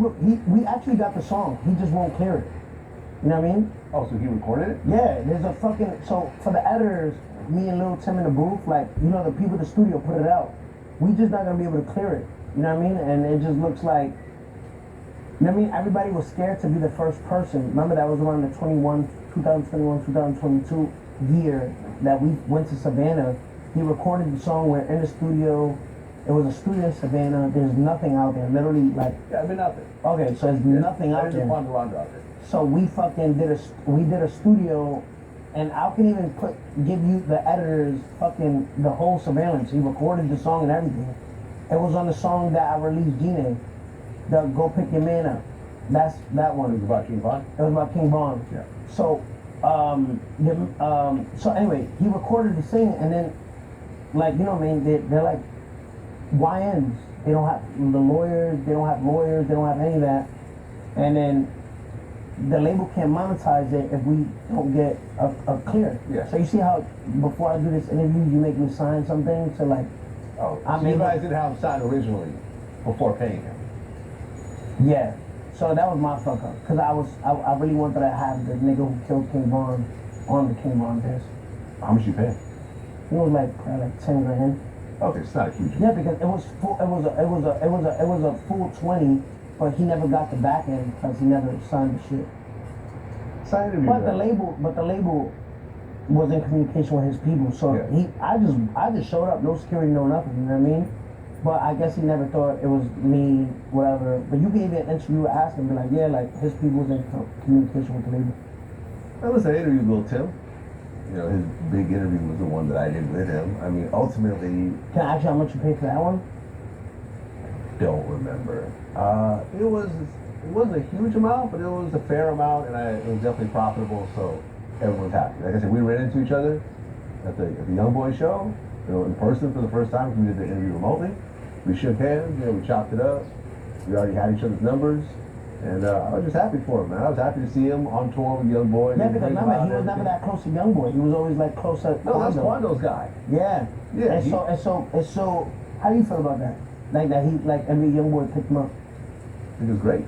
we actually got the song. He just won't clear it. You know what I mean? Oh, so he recorded it? Yeah, there's a fucking, so for the editors, me and Lil Tim in the booth, like, you know, the people at the studio put it out. We just not gonna be able to clear it. You know what I mean? And it just looks like, you know what I mean? Everybody was scared to be the first person. Remember that was around the 2021, 2022 year that we went to Savannah. He recorded the song, we're in the studio. It was a studio in Savannah. There's nothing out there. Literally, like. Yeah, I've been out there. Okay, so there's nothing out there. There's a out there. So we fucking did a studio, and I can even give you the editors fucking the whole surveillance. He recorded the song and everything. It was on the song that I released, Gene, the Go Pick Your Man Up. That's that one. It was about King Von? It was about King Von. Yeah. So, so anyway, he recorded the thing, and then, like, you know what I mean, they're like YNs. They don't have the lawyers, they don't have any of that. And then the label can't monetize it if we don't get a clear. Yeah. So you see how before I do this interview, you make me sign something to like. Oh, so you guys didn't have him signed originally before paying him? Yeah. So that was my fuck up, cause I really wanted to have the nigga who killed King Von on the King Von disc. How much you pay? It was like 10 grand. Okay, it's not a huge. Yeah, because it was a full 20, but he never got the back end because he never signed the shit. But the label was in communication with his people, so yeah. I just showed up, no security, no nothing. You know what I mean? But I guess he never thought it was me, whatever. But you gave an interview, ask him, be like, yeah, like his people was in communication with the label. Well, listen, I interviewed Lil Tim. You know, his big interview was the one that I did with him. I mean, ultimately. Can I ask you how much you paid for that one? Don't remember. It wasn't a huge amount, but it was a fair amount, and it was definitely profitable. So everyone was happy. Like I said, we ran into each other at the Young Boy show, you know, in person for the first time. We did the interview remotely. We shook hands. You know, we chopped it up. We already had each other's numbers. And I was just happy for him, man. I was happy to see him on tour with Young Boy. Yeah, because remember, he was never that close to Young Boy. He was always like close to No, that's Quando's guy. Yeah. Yeah. And so, how do you feel about that? Like that he, like every Young Boy picked him up? I think it was great.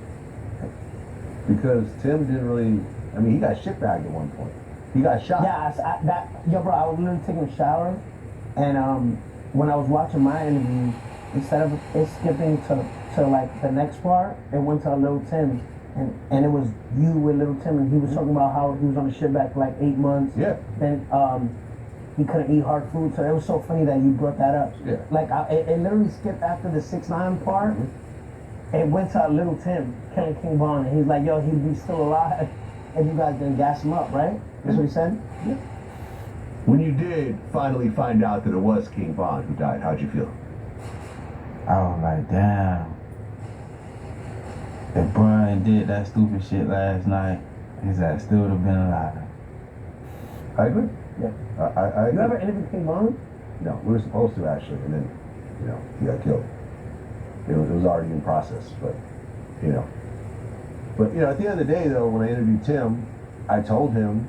Because Tim didn't really, I mean, he got shit bagged at one point. He got shot. Yeah, bro, I was literally taking a shower, and when I was watching my interview, instead of it skipping to like the next part, it went to Lil Tim, and it was you with Lil Tim, and he was talking about how he was on the shit back for like 8 months. Yeah. Then he couldn't eat hard food, so it was so funny that you brought that up. Yeah. Like it literally skipped after the 6ix9ine part. Mm-hmm. It went to Lil Tim killing King Von, and he's like, yo, he'd be still alive if you guys didn't gas him up, right? That's what he said. Yeah. When you did finally find out that it was King Von who died, how'd you feel? I was like, damn. If Brian did that stupid shit last night, his ass still would have been alive. I agree. Yeah. I You ever interviewed King Von? No, we were supposed to actually, and then, you know, he got killed. It was already in process, but, you know. But, you know, at the end of the day, though, when I interviewed Tim, I told him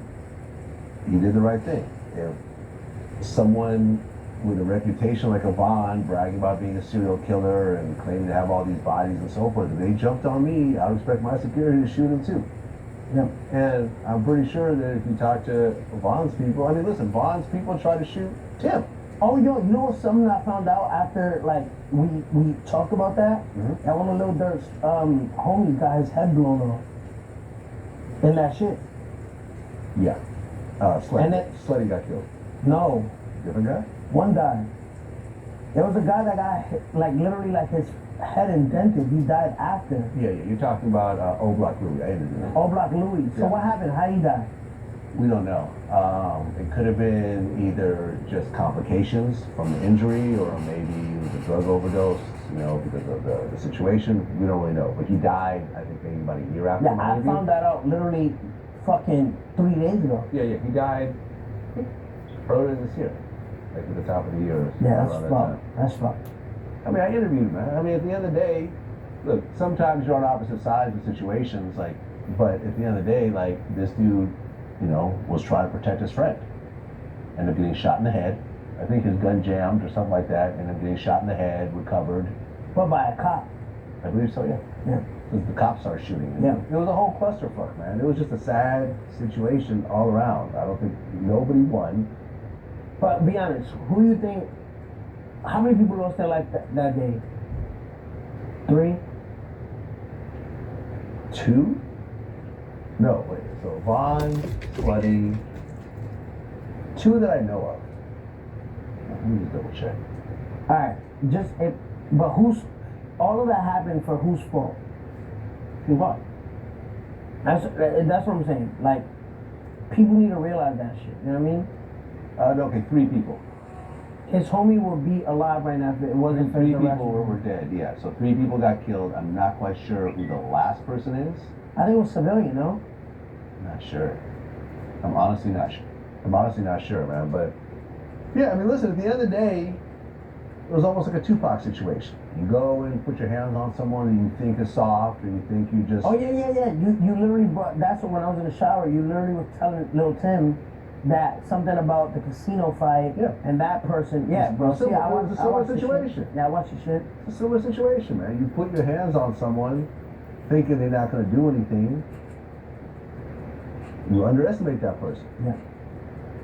he did the right thing. If someone with a reputation like a Von, bragging about being a serial killer and claiming to have all these bodies and so forth, if they jumped on me, I would expect my security to shoot him too. Yeah. And I'm pretty sure that if you talk to Von's people, I mean, listen, Von's people try to shoot Tim. Oh, yo, you know what? Something I found out after, like, we talked about that? Mm-hmm. That one of Lil Durk's homies got his head blown off. In that shit. Yeah. Sleddy. And it- Sleddy got killed. No. Different guy? One died. There was a guy that got hit, like, literally, like, his head indented. He died after. Yeah, you're talking about O Block Louie. I interviewed him. O Block Louie. So Yeah. what happened? How he died? We don't know. It could have been either just complications from the injury, or maybe it was a drug overdose, you know, because of the situation. We don't really know. But he died, I think, maybe about a year after Yeah, my I interview. found that out literally fucking 3 days ago. Yeah, he died earlier this year, like at the top of the year. Or Yeah, that's around that fucked. time. That's fucked. I mean, I interviewed him, man. I mean, at the end of the day, look, sometimes you're on opposite sides of situations, like, but at the end of the day, like, this dude, you know, was trying to protect his friend. Ended up getting shot in the head. I think his gun jammed or something like that, ended up getting shot in the head, recovered. But by a cop. I believe so, yeah. Yeah. because the cops started shooting. Yeah. It was a whole clusterfuck, man. It was just a sad situation all around. I don't think nobody won. But be honest, who do you think? How many people lost their life that day? 3? 2? No, wait. So Vaughn, Slutty, 2 that I know of. Let me just double check. All right, but all of that happened for whose fault? King Von. That's what I'm saying. Like, people need to realize that shit. You know what I mean? No, okay, 3 people. His homie would be alive right now if it wasn't for 3 his people arrest. were dead, yeah. So 3 people got killed. I'm not quite sure who the last person is. I think it was civilian, no? Not sure. I'm honestly not sure, man. But yeah, I mean, listen. At the end of the day, it was almost like a Tupac situation. You go and put your hands on someone that you think is soft, or you think you just. Oh yeah. You literally brought. That's what when I was in the shower, you literally was telling Lil Tim that something about the casino fight. Yeah. And that person. Yeah, bro. It's a similar situation. Yeah, I watched the shit. It's a similar situation, man. You put your hands on someone, thinking they're not going to do anything. You underestimate that person. Yeah.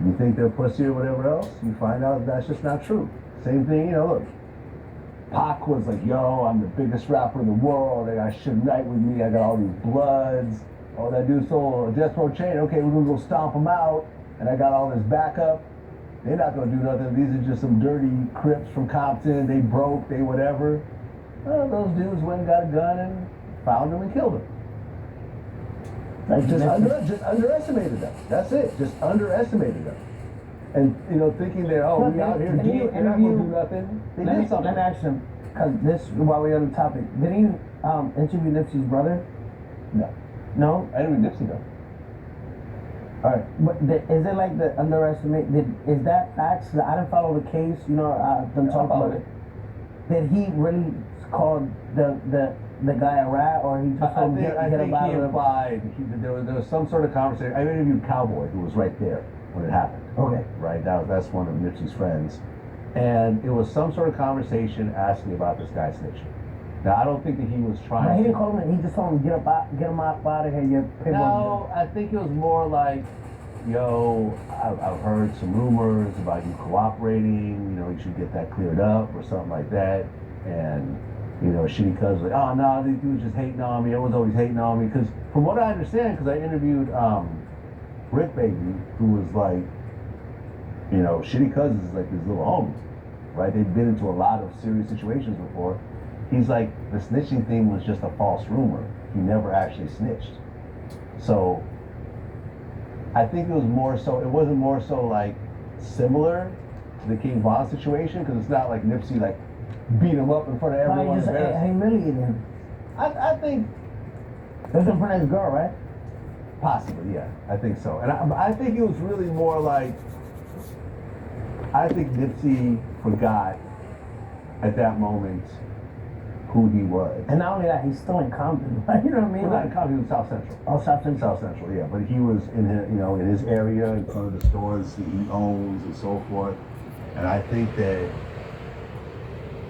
You think they're pussy or whatever else. You find out that's just not true. Same thing, you know. Look, Pac was like, "Yo, I'm the biggest rapper in the world. They got Suge Knight with me. I got all these Bloods. Oh, that dude sold a Death Row chain. Okay, we're gonna go stomp him out. And I got all this backup. They're not gonna do nothing. These are just some dirty Crips from Compton. They broke. They whatever. Well, those dudes went and got a gun and found him and killed him. Like Just underestimated them. That's it. Just underestimated them. And you know, thinking that we out here doing, they're not gonna do nothing. They did something. Let me ask him, because this while we're on the topic, did he interview Nipsey's brother? No, No. I didn't read Nipsey though. All right, but is it like the underestimate? Is that facts? I didn't follow the case. You know, them talk about it. Did he really call the guy a rat, or he just I told him think get he implied there was some sort of conversation. I interviewed Cowboy, who was right there when it happened. Okay. Right, that's one of Nipsey's friends, and it was some sort of conversation asking about this guy snitching. Now I don't think that he was trying. But he didn't call him. He just told him get him out of here. You No, I think it was more like, yo, I've heard some rumors about you cooperating. You know, you should get that cleared up or something like that. And you know, Shitty Cuz was like, oh no, these dudes just hating on me. Everyone's always hating on me. Because from what I understand, because I interviewed Rick Baby, who was like, you know, Shitty Cuz is like his little homie, right? They've been into a lot of serious situations before. He's like, the snitching thing was just a false rumor. He never actually snitched. So I think it was more so, it wasn't more so like similar to the King Von situation, because it's not like Nipsey like beat him up in front of everyone. He just humiliated him. I think It was in front of his girl, right? possibly, yeah, I think so. And I think it was really more like, I think Nipsey forgot at that moment who he was. And not only that, he's still in Compton. You know what I mean? Well, not in Compton, he was South Central. Oh, South Central. South Central, yeah. But he was in his, you know, in his area, in front of the stores that he owns and so forth. And I think that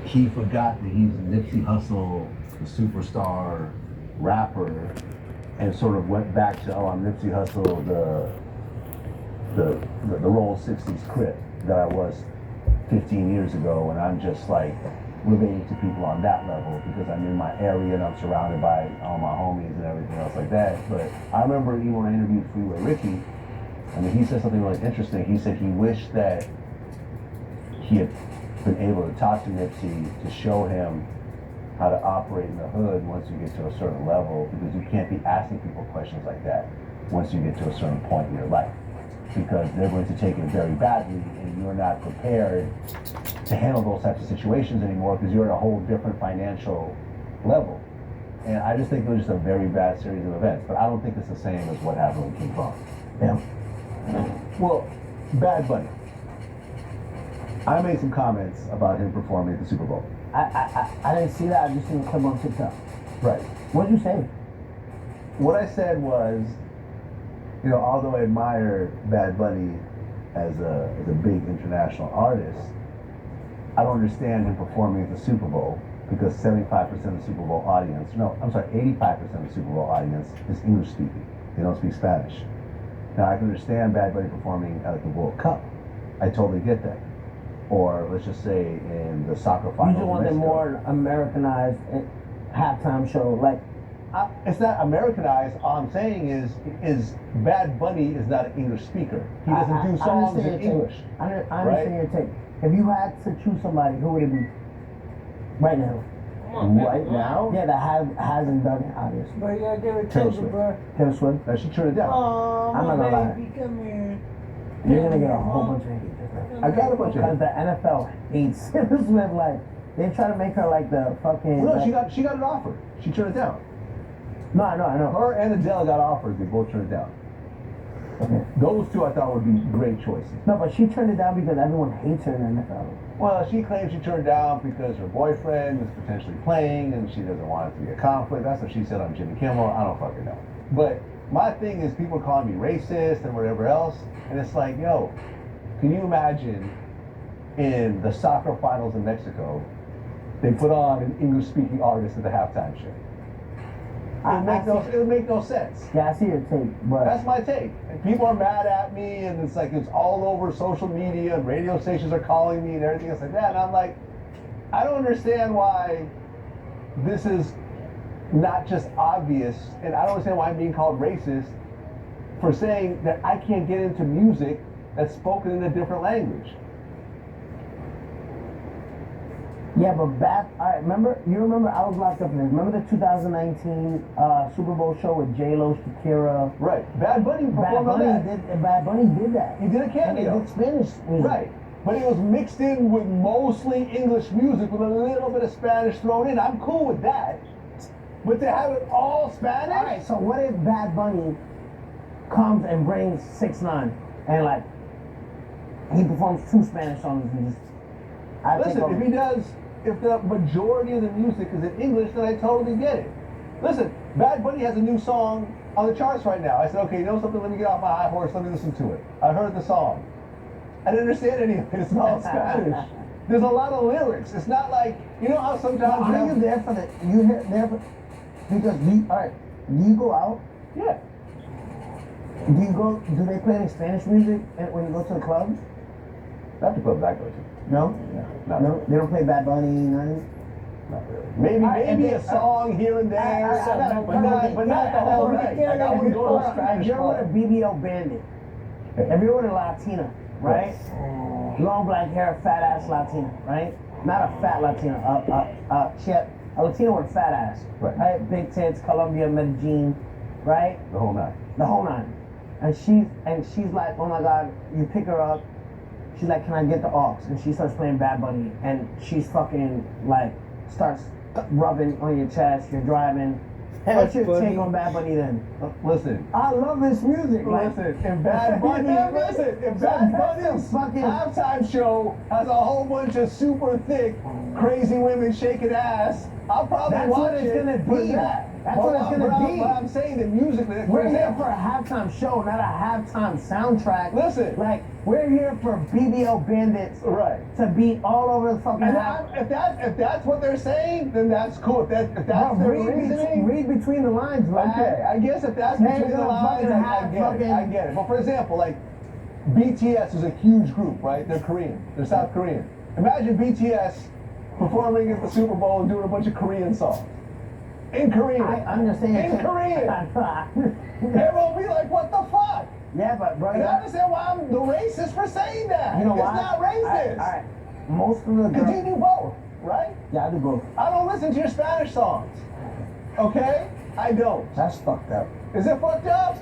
he forgot that he's Nipsey Hussle, the superstar rapper, and sort of went back to, I'm Nipsey Hussle, the Roll 60s Crip that I was 15 years ago, and I'm just like relating to people on that level because I'm in my area and I'm surrounded by all my homies and everything else like that. But I remember even when I interviewed Freeway Ricky, I mean, he said something really interesting. He said he wished that he had been able to talk to Nipsey to show him how to operate in the hood once you get to a certain level, because you can't be asking people questions like that once you get to a certain point in your life, because they're going to take it very badly and you're not prepared to handle those types of situations anymore because you're at a whole different financial level. And I just think it was just a very bad series of events, but I don't think it's the same as what happened with King Von. Yeah. Well, Bad Bunny. I made some comments about him performing at the Super Bowl. I didn't see that. I just seen a clip on TikTok. Right. What'd you say? What I said was, you know, although I admire Bad Bunny as a big international artist, I don't understand him performing at the Super Bowl. because 75% of the Super Bowl audience, no, I'm sorry, 85% of the Super Bowl audience is English speaking. They don't speak Spanish. Now I can understand Bad Bunny performing at the World Cup. I totally get that. Or let's just say in the soccer You finals. just want in them Mexico. more Americanized halftime show. Like, It's not Americanized. All I'm saying is Bad Bunny is not an English speaker. He doesn't do songs in English. I understand your take. If you had to choose somebody, who would it be? Right now. Right now? Yeah, that hasn't done it, obviously. But yeah, give it Taylor to Swift. you, bro. Taylor Swift. Now she turned it down. Oh, I'm my not gonna lie. baby, come here. You're gonna get a whole bunch of hate just now. I got a bunch of Because the NFL hates Taylor Swift. Like, they try to make her like the fucking. Well, no, like, she got an offer. She turned it down. No, I know. Her and Adele got offers. They both turned it down. Okay. Those two I thought would be great choices. No, but she turned it down because everyone hates her in the NFL. Well, she claims she turned down because her boyfriend is potentially playing and she doesn't want it to be a conflict. That's what she said on Jimmy Kimmel. I don't fucking know. But my thing is people calling me racist and whatever else. And it's like, yo, can you imagine in the soccer finals in Mexico, they put on an English-speaking artist at the halftime show? It would make no sense. Yeah, I see your take, but That's my take. And people are mad at me, and it's like it's all over social media, and radio stations are calling me and everything else like that. And I'm like, I don't understand why this is not just obvious, and I don't understand why I'm being called racist for saying that I can't get into music that's spoken in a different language. yeah, but alright, you remember I was locked up in this. Remember the 2019 Super Bowl show with J-Lo, Shakira? Right. Bad Bunny performed on that. Bad Bunny did that. He did a And cameo. they did Spanish music. Right. But it was mixed in with mostly English music with a little bit of Spanish thrown in. I'm cool with that. But to have it all Spanish? Alright, so what if Bad Bunny comes and brings 6ix9ine and like he performs 2 Spanish songs and just Listen, if he does, if the majority of the music is in English, then I totally get it. Listen, Bad Bunny has a new song on the charts right now. I said, okay, you know something? Let me get off my high horse. Let me listen to it. I heard the song. I didn't understand any of it. It's all Spanish. There's a lot of lyrics. It's not like, you know how sometimes are you there for because do you go out? Yeah. Do they play any Spanish music when you go to the club? Not the clubs I go to. No? Not No? really. They don't play Bad Bunny, nothing? Not really. Maybe a song here and there, but not the whole night. Like I wouldn't go to a Spanish If you're with a club. BBL bandit, if you're with a Latina, right? Long black hair, fat ass Latina, right? Not a fat Latina. A Latina with a fat ass. Right. Big tits, Colombia, Medellin, right? The whole night. The whole nine. And she's like, oh my God, you pick her up. She's like, can I get the aux? And she starts playing Bad Bunny. And she's fucking like, starts rubbing on your chest. You're driving. What's your take on Bad Bunny then? Listen. I love this music. Like, Listen, if Bad Bunny, if Bad Bunny's fucking halftime show has a whole bunch of super thick, crazy women shaking ass, I'll probably That's watch what it's it gonna for be. that. That's what it's gonna be. But I'm saying the music. we're here for a halftime show, not a halftime soundtrack. Listen. Like, we're here for BBL bandits Right. to be all over the fucking And house. if that's what they're saying, then that's cool. If that's Bro, their read reasoning. between the lines, lad. Okay, I guess if that's Hey, between the you're lines, fucking I get it. But for example, like BTS is a huge group, right? They're Korean. They're South Korean. Imagine BTS performing at the Super Bowl and doing a bunch of Korean songs. In Korean. I understand. In Korean. Everyone will be like, what the fuck? Yeah, but bro, And I understand why I'm the racist for saying that. you know it's why? not racist. All right. Most of the Because you girls. do both, right? Yeah, I do both. I don't listen to your Spanish songs. Okay? I don't. That's fucked up. Is it fucked up?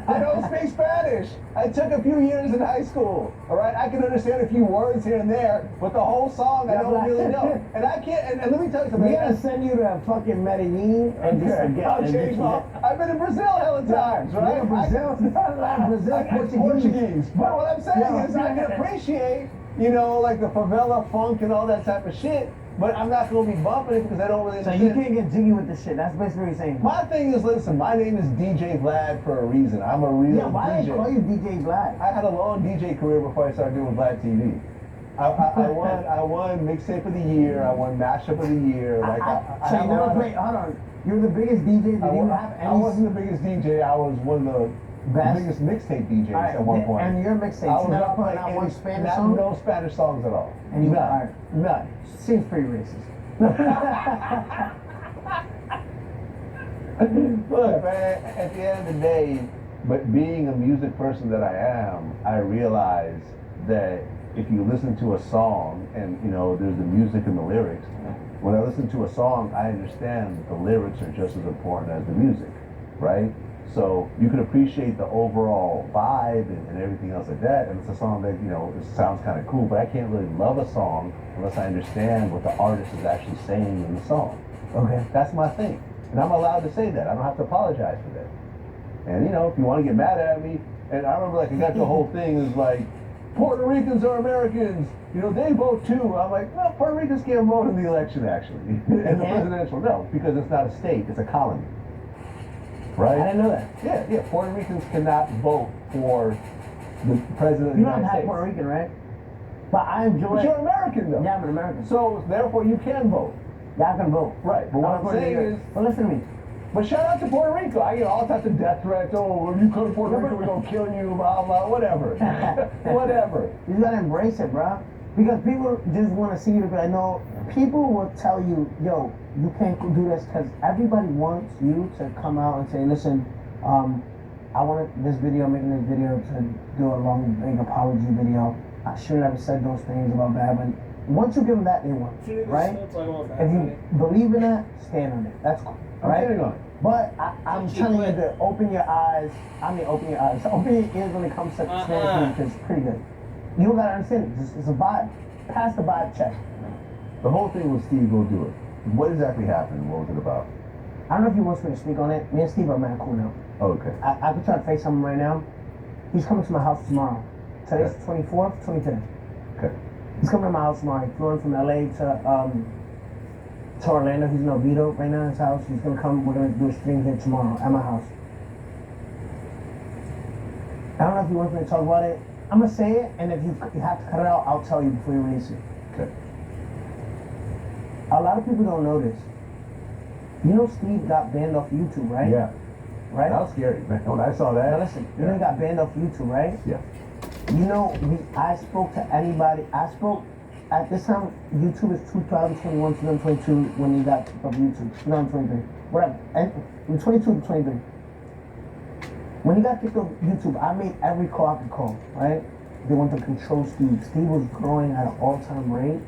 I don't speak Spanish. I took a few years in high school. All right, I can understand a few words here and there, but the whole song I don't really know. And I can't. And let me tell you something. We gotta send you to fucking Medellin and just forget. I'll and change just my. forget. I've been in Brazil hella times, right? Yeah, Brazil, Brazil, I got Portuguese. But what I'm saying Yeah. is, I can appreciate, like the favela funk and all that type of shit. But I'm not gonna be bumping it because I don't really So understand. you can't get jiggy with the shit. That's basically what you're saying. My thing is, listen, my name is DJ Vlad for a reason. I'm a real Yeah, why DJ. they call you DJ Black? I had a long DJ career before I started doing Vlad TV. I won mixtape of the year. I won mashup of the year. Like So you never played. Hold on. You're the biggest DJ. Did you have any? I wasn't the biggest DJ. I was one of the biggest mixtape DJs at one point. And your mixtape. I was You never not put playing out one Spanish song. No Spanish songs at all. And you None. None. Seems pretty racist. Look, man, at the end of the day, but being a music person that I am, I realize that if you listen to a song and, you know, there's the music and the lyrics, when I listen to a song, I understand that the lyrics are just as important as the music, right? So you can appreciate the overall vibe and everything else like that, and it's a song that, you know, it sounds kind of cool, but I can't really love a song unless I understand what the artist is actually saying in the song. Okay. That's my thing. And I'm allowed to say that. I don't have to apologize for that. And, you know, if you want to get mad at me, and I remember, like, I got the whole thing is like, Puerto Ricans are Americans, you know, they vote too. I'm like, no, Puerto Ricans can't vote in the election, actually. In the presidential, no, because it's not a state, it's a colony. Right? I didn't know that. Yeah, Puerto Ricans cannot vote for the president of the You don't United have States. Puerto Rican, right? But I enjoy. But you're American, though. Yeah, I'm an American. So, therefore, you can vote. Yeah, I can vote. Right, but what I'm saying is... But listen to me. But shout out to Puerto Rico. I get all types of death threats. Oh, if you come to Puerto Rico, we're going to kill you, blah, blah, whatever. Whatever. You gotta embrace it, bro. Because people just want to see you. I know people will tell you, yo, you can't do this because everybody wants you to come out and say, listen, I wanted this video, making this video to do a long, big apology video. I should have said those things about Bad Bunny. Once you give them that, they want it, right? If you believe in that, stand on it. That's cool. Right? I'm standing on it. But I'm telling you to open your eyes. I mean, open your eyes. Open your ears when it comes to Spanish because it's pretty good. You don't gotta understand it. It's a vibe. Pass the vibe check. The whole thing with Steve Go Do It. What exactly happened? What was it about? I don't know if he wants me to speak on it. Me and Steve are mad cool now. Oh, okay. I could try to FaceTime him right now. He's coming to my house tomorrow. Today's the 24th, 25th. Okay. He's coming to my house tomorrow. He's flew in from LA to Orlando. He's in Oviedo right now in his house. He's gonna come. We're gonna do a stream here tomorrow at my house. I don't know if he wants me to talk about it. I'm gonna say it, and if you have to cut it out, I'll tell you before you release it. Okay. A lot of people don't know this. You know Steve got banned off YouTube, right? Yeah. Right? That was scary, man. When I saw that. Now listen, you know he got banned off YouTube, right? Yeah. You know, I spoke to anybody. I spoke at this time. YouTube is 2021, 2022 when he got kicked off YouTube. 2023, whatever. And from 22 to 23. When he got kicked off YouTube, I made every call I could call. Right? They wanted to control Steve. Steve was growing at an all-time rate,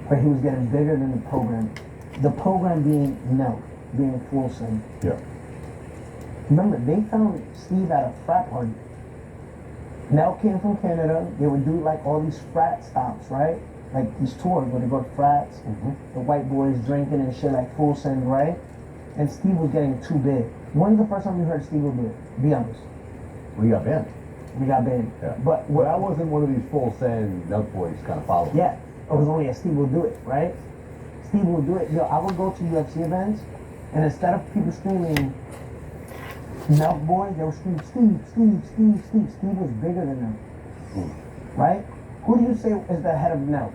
but he was getting bigger than the program. The program being Nelk, being Full Send. Yeah. Remember, they found Steve at a frat party. Nell came from Canada. They would do like all these frat stops, right? Like these tours where they go to frats, the white boys drinking and shit like Full Send, right? And Steve was getting too big. When's the first time you heard Steve do it? Be honest. We got banned. We got banned. Yeah. But Well, I wasn't one of these Full Send Nelk boys kind of followers. yeah, it was only a Steve will do it, right? Steve will do it. Yo, I would go to UFC events, and instead of people screaming Nelk boy, they would scream Steve, Steve, Steve, Steve. Steve was bigger than them, right? Who do you say is the head of Nelk?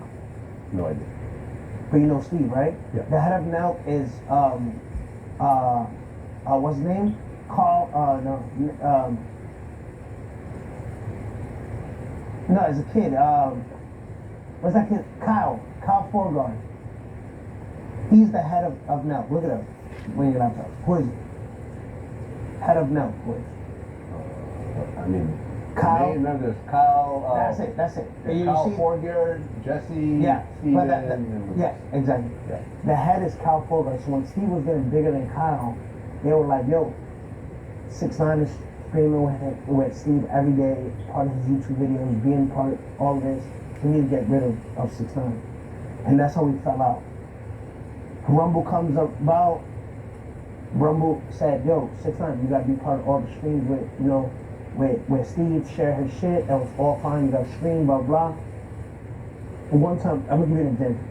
No idea. But you know Steve, right? Yeah. The head of Nelk is what's his name? Carl. No, it's a kid. What's that kid? Kyle Forgard. He's the head of Nelk. Look it up when your laptop. Who is it? Head of Nelk, who is it? I mean, Kyle. name, remember this Kyle. That's it. Yeah, You Kyle see- Forgard, Jesse, Yeah, Steven, but and yeah, exactly. Yeah. The head is Kyle Forgard. So when Steve was getting bigger than Kyle, they were like, yo, 6ix9ine is screaming with Steve every day, part of his YouTube videos, being part of all this. We need to get rid of 6ix9ine. And that's how we fell out. Rumble comes about. Rumble said, yo, 6ix9ine, you gotta be part of all the streams with, you know, where Steve shared his shit. That was all fine. You gotta stream, blah, blah. And one time, I'm gonna give you an example.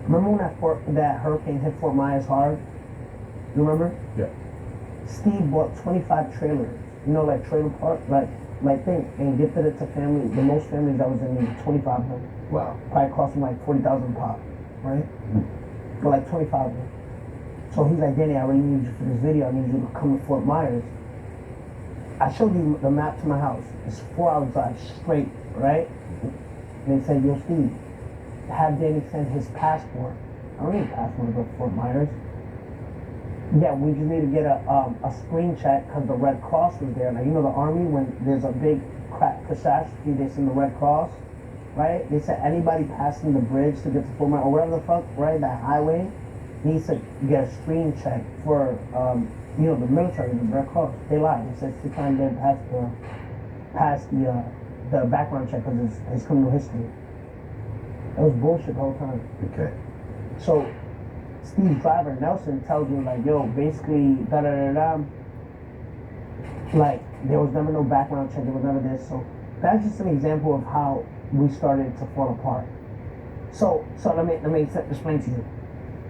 Remember when that hurricane hit Fort Myers hard? You remember? Yeah. Steve bought 25 trailers you know, like trailer park, like thing, and gifted it to family. The most families that was in there, 2,500. Wow. Probably cost him like 40,000 pop, right? For like 25 of them. So he's like, Danny, I really need you for this video. I need you to come to Fort Myers. I showed you the map to my house. It's 4 hours drive straight, right? And they said, yo, Steve, have Danny send his passport. I don't need a passport to go to Fort Myers. Yeah, we just need to get a screen check because the Red Cross was there. Like, you know, the Army, when there's a big catastrophe, they send the Red Cross, right? They said anybody passing the bridge to get to Fort Myers or whatever the fuck, right, that highway, needs to get a screen check for, you know, the military, the Red Cross. They lied. They said 6 times they passed the background check because it's his criminal history. That was bullshit the whole time. Okay. So Steve's driver, Nelson, tells me like, yo, basically, da-da-da-da, like, there was never no background check, there was never this. So that's just an example of how we started to fall apart. So let me explain to you.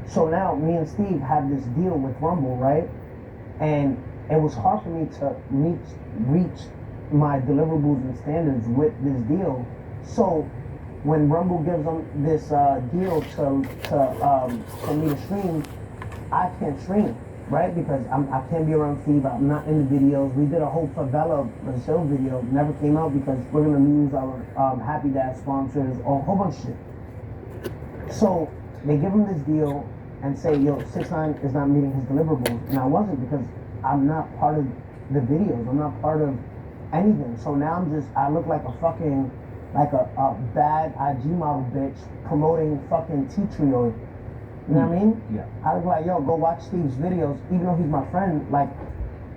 So now me and Steve have this deal with Rumble, right? And it was hard for me to reach my deliverables and standards with this deal. So when Rumble gives them this deal for me to stream, I can't stream, right? Because I can't be around Steve. I'm not in the videos. We did a whole Favela Brazil video, never came out because we're gonna lose our Happy Dad sponsors or a whole bunch of shit. So they give him this deal and say, yo, 6ix9ine is not meeting his deliverables, and I wasn't because I'm not part of the videos. I'm not part of anything. So now I look like a fucking, like a bad IG model bitch promoting fucking tea tree oil. You know what I mean? Yeah. I was like, yo, go watch Steve's videos, even though he's my friend. Like,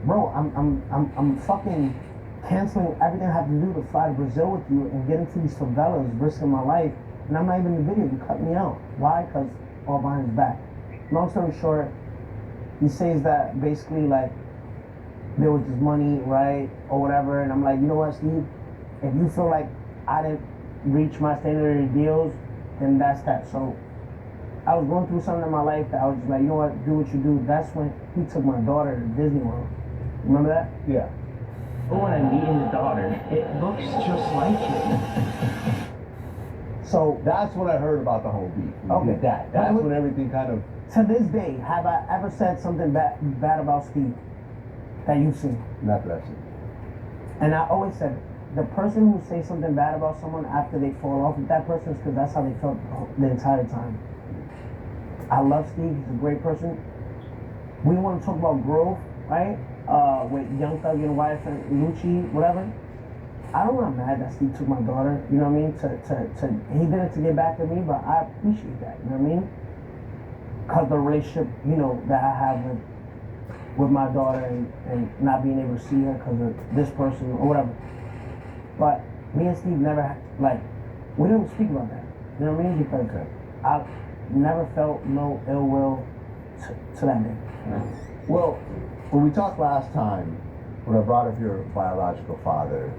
bro, I'm fucking canceling everything I have to do to fly to Brazil with you and get into these favelas, risking my life, and I'm not even in the video. You cut me out. Why? Because all behind his back. Long story short, he says that basically like there was this money, right, or whatever, and I'm like, you know what, Steve? If you feel like I didn't reach my standard deals, then that's that. So I was going through something in my life that I was just like, you know what, do what you do. That's when he took my daughter to Disney World. Remember that? Yeah. But when I meet his daughter, it looks just like him. So That's what I heard about the whole beef. Okay. That's when everything kind of. to this day, have I ever said something bad about Steve that you've seen? Not that I've seen. And I always said, the person who says something bad about someone after they fall off with that person is because that's how they felt the entire time. I love Steve. He's a great person. We want to talk about growth, right? With Young Thug and wife and Lucci, whatever. I'm not mad that Steve took my daughter. You know what I mean? He did it to get back at me, but I appreciate that. You know what I mean? Because the relationship, you know, that I have with my daughter and not being able to see her because of this person or whatever. But me and Steve never, like, we didn't speak about that. You know what I mean? Because I never felt no ill will to that man. Well, when we talked last time, when I brought up your biological father,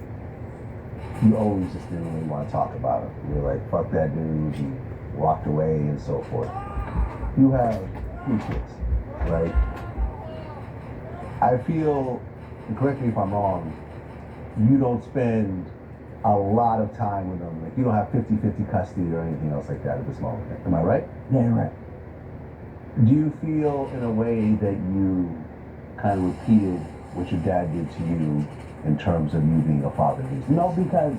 you always just didn't really want to talk about him. You were like, fuck that dude, he walked away and so forth. You have 3 kids, right? I feel, and correct me if I'm wrong, you don't spend a lot of time with them. Like, you don't have 50-50 custody or anything else like that at this moment. Am I right? Yeah, you're right. Do you feel in a way that you kind of repeated what your dad did to you in terms of you being a father these days? No, because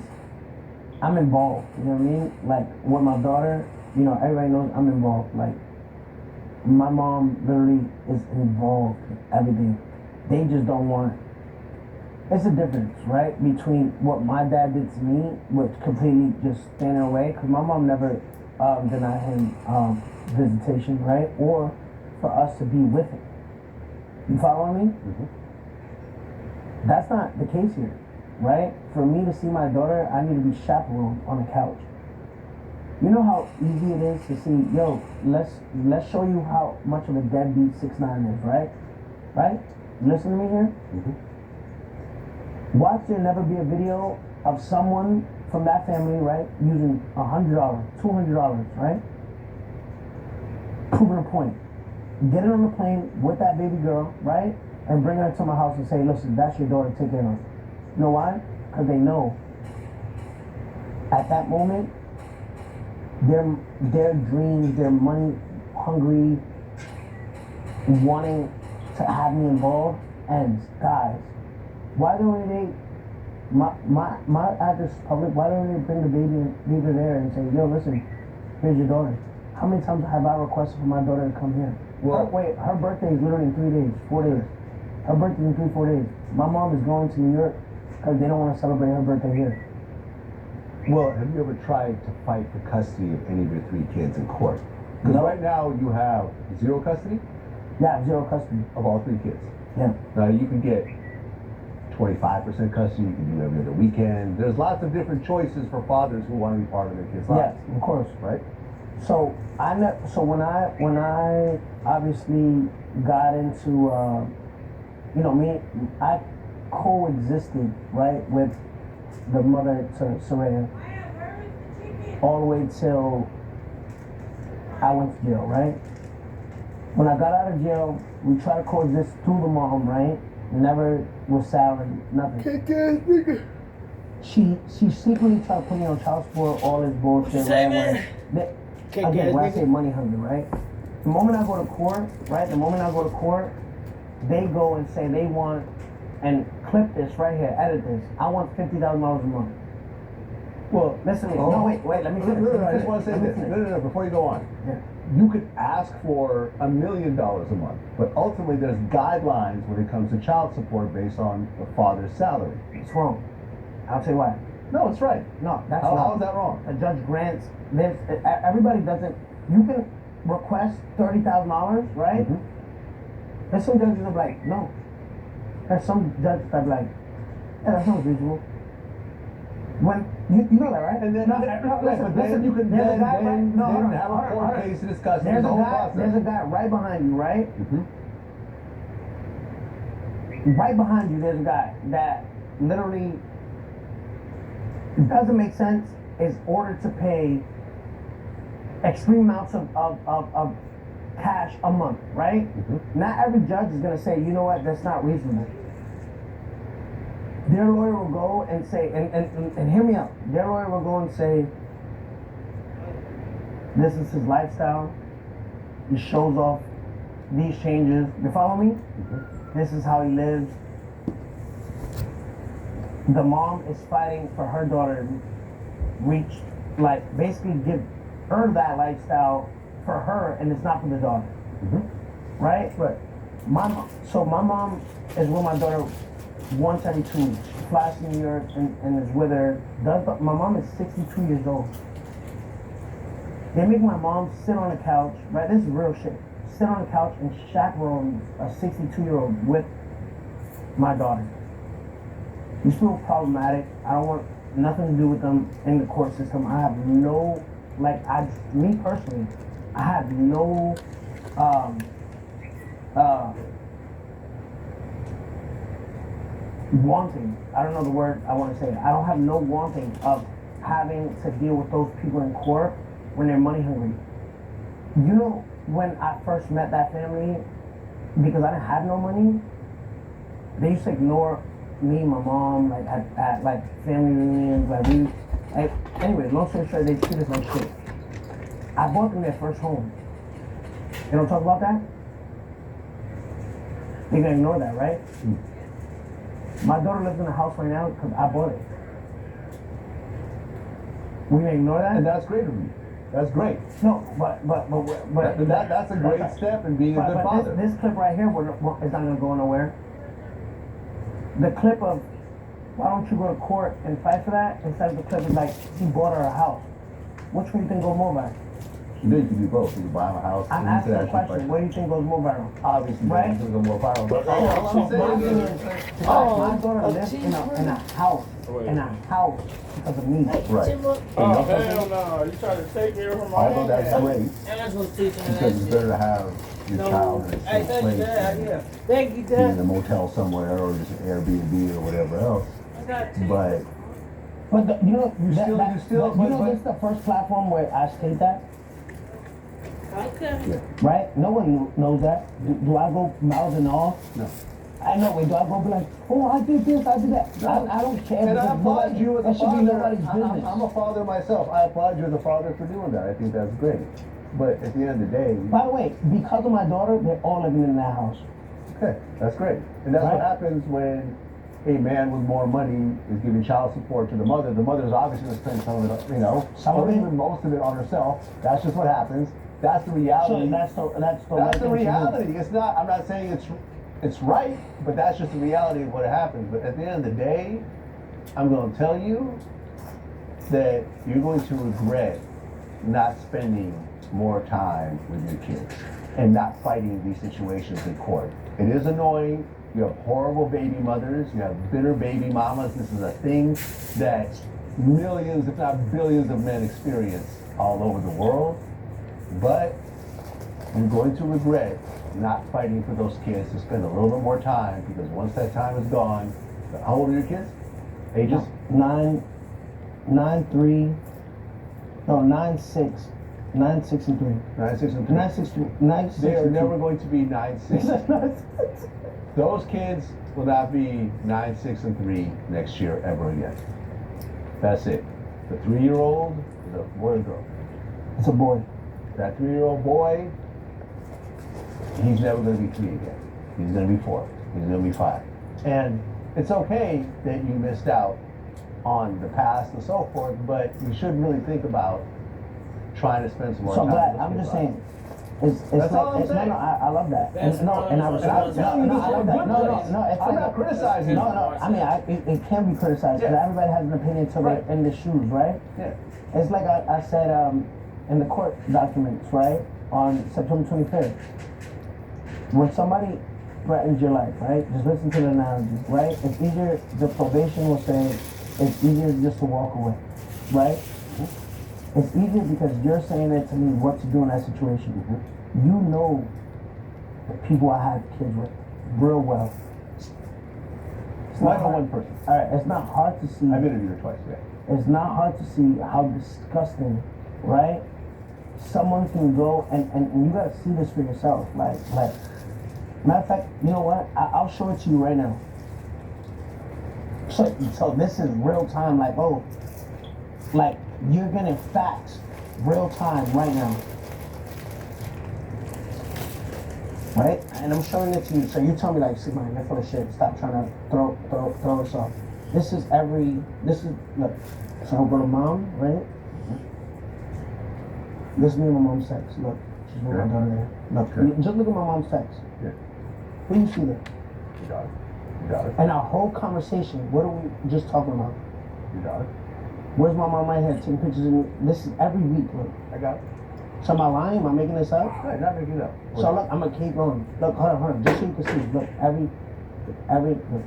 I'm involved. You know what I mean? Like, with my daughter, you know, everybody knows I'm involved. Like, my mom literally is involved in everything. They just don't want. It's a difference, right, between what my dad did to me, which completely just standing away, because my mom never denied him visitation, right, or for us to be with him. You follow me? Mm-hmm. That's not the case here, right? For me to see my daughter, I need to be chaperoned on a couch. You know how easy it is to see, yo, let's show you how much of a deadbeat 6ix9ine is, right? Right? You listen to me here? Mm-hmm. Watch there never be a video of someone from that family, right, using $100, $200, right? Proving a point. Get it on the plane with that baby girl, right? and bring her to my house and say, listen, that's your daughter, take care of her. You know why? Because they know at that moment, their dreams, their money hungry, wanting to have me involved ends. Guys, why don't they, my address is public, why don't they bring the baby there and say, yo, listen, here's your daughter. How many times have I requested for my daughter to come here? Well, her birthday is literally in 3 days, 4 days. Her birthday is in 4 days. My mom is going to New York because they don't want to celebrate her birthday here. Well, have you ever tried to fight for custody of any of your 3 kids in court? Because No. right now you have 0 custody Yeah, 0 custody. of all 3 kids. Yeah. Now you can get 25% custody, you can do every other weekend. There's lots of different choices for fathers who want to be part of their kids' lives. Yes, of course. Right? So when I obviously got into I coexisted, right, with the mother to Soraya all the way till I went to jail, right? When I got out of jail, we tried to coexist through the mom, right? Never was salary, nothing. She secretly tried to put me on child support, all this bullshit, right? Again, when I say money hungry, right? The moment I go to court, right? The moment I go to court, they go and say they want, and clip this right here, edit this. I want $50,000 a month. Well, listen, no, wait, let me finish. No, I just want to say this. No, before you go on. Yeah. You could ask for $1 million a month, but ultimately there's guidelines when it comes to child support based on the father's salary. It's wrong. I'll tell you why. No, it's right. No, that's How wrong. is that wrong? A judge grants, everybody doesn't, you can request $30,000, right? Mhm. There's some judges that are like, no. There's some judges that are like, yeah, that sounds reasonable. When, you know that, right? And then, listen, you can there's a guy then have a hold court on. case to discuss There's the a whole guy, process. there's a guy right behind you, right? Mhm. Right behind you, there's a guy that literally doesn't make sense, is ordered to pay extreme amounts of cash a month, right? Mhm. Not every judge is gonna say, you know what, that's not reasonable. Their lawyer will go and say, and hear me out, their lawyer will go and say, this is his lifestyle, he shows off these changes, you follow me? This is how he lives. The mom is fighting for her daughter to reach, like, basically give her that lifestyle for her, and it's not for the daughter. Mhm. Right? Right. My mom is with my daughter once every 2 weeks. She flies to New York and is with her. My mom is 62 years old. They make my mom sit on the couch, right? This is real shit. Sit on the couch and chaperone a 62-year-old with my daughter. These people are problematic. I don't want nothing to do with them in the court system. I have no, me personally, I have no, wanting. I don't know the word I want to say. I don't have no wanting of having to deal with those people in court when they're money hungry. You know, when I first met that family, because I didn't have no money, they used to ignore me and my mom, like at like family reunions, anyway, long story short, they treat us like shit. I bought them their first home. They don't talk about that? They're gonna ignore that, right? My daughter lives in a house right now because I bought it. We gonna ignore that? And that's great of you. That's great. No, but That's a great step in being a good father. This clip right here is not gonna go nowhere. The clip of why don't you go to court and fight for that instead of the clip is like he bought her a house. Which one do you think goes more viral? You can do both. You can buy a house. I'm asking the question. What do you think goes more viral? Obviously, Right? it's going to go more viral. But My thing is, my daughter a lives in cheeseburger. a house because of me. Right. Oh, hell no. You trying to take me from my Although hand? that's great, That's what's teaching me because it's that better to have your child in a Hey, safe thank you, place Dad. than Yeah. Thank you, be in a Dad. motel somewhere or just an Airbnb or whatever else. I got cheese. But You know, but- this is the first platform where I state that, Okay. yeah, right? No one knows that. Do I go mouthing off? no. I know. Wait, do I go be like, oh, I did this, I did that? I don't care. And I because applaud nobody- you as a that should father. be nobody's business. I'm a father myself. I applaud you as a father for doing that. I think that's great. But at the end of the day, By the way, because of my daughter, they're all living in that house. okay, that's great. And that's what Right. happens when a man with more money is giving child support to the mother. The mother's obviously going to spend some of it, Some of or it? even most of it on herself. That's just what happens. That's the So reality. that's the right That's thing the to do. reality. It's not. I'm not saying it's right, but that's just the reality of what happens. But at the end of the day, I'm going to tell you that you're going to regret not spending more time with your kids and not fighting these situations in court. It is annoying. You have horrible baby mothers. You have bitter baby mamas. This is a thing that millions, if not billions, of men experience all over the world. But you're going to regret not fighting for those kids to spend a little bit more time, because once that time is gone, how old are your kids? Ages? 9, 3, no, 9, 6, 9, 6, and 3. 9, 6, and 3. 9, 6, 9, 6, They are and never 2. going to be 9, 6. Those kids will not be 9, 6, and 3 next year ever again. That's it. The 3-year-old is a boy or girl. It's a boy. That 3-year-old boy, he's never going to be 3 again. He's going to be 4. He's going to be 5. And it's okay that you missed out on the past and so forth, but you should really think about trying to spend some more So time. glad. with I'm those just kids' saying. It's That's all I'm it's, no, saying. no, I love that. That's And, no, and I wrong. respect That's that. wrong. No, I love that. No, no, it's I'm like not criticizing. No, no. I mean, it can be criticized, but Yeah. everybody has an opinion until Right. they're in the shoes, right? Yeah. It's like I said in the court documents, right, on September 25th. When somebody threatens your life, right, just listen to the analogy, right? It's easier, the probation will say, it's easier just to walk away, right? It's easier because you're saying it to me what to do in that situation. You know the people I have kids with real well. It's Not hard- one person. All right, it's not hard to see. I've interviewed her twice, yeah. It's not hard to see how disgusting, right? Someone can go and you gotta see this for yourself. Like, matter of fact, you know what? I'll show it to you right now. So this is real time, like, oh, like you're getting facts real time right now. Right? And I'm showing it to you. So you tell me like, see man, you're full of shit. Stop trying to throw us off. This is look. So I'll go to mom, right? This is me and my mom's text. Look, she's with my Okay. daughter there. Look, Okay. just look at my mom's text. Yeah. What do you see there? You got it. You got it. And our whole conversation, what are we just talking about? You got it. Where's my mom right here taking pictures of me? This is every week, look. I got it. So am I lying? Am I making this up? All right, not making it up. So look, I'm gonna keep going. Look, hold on, just so you can see. Look, look.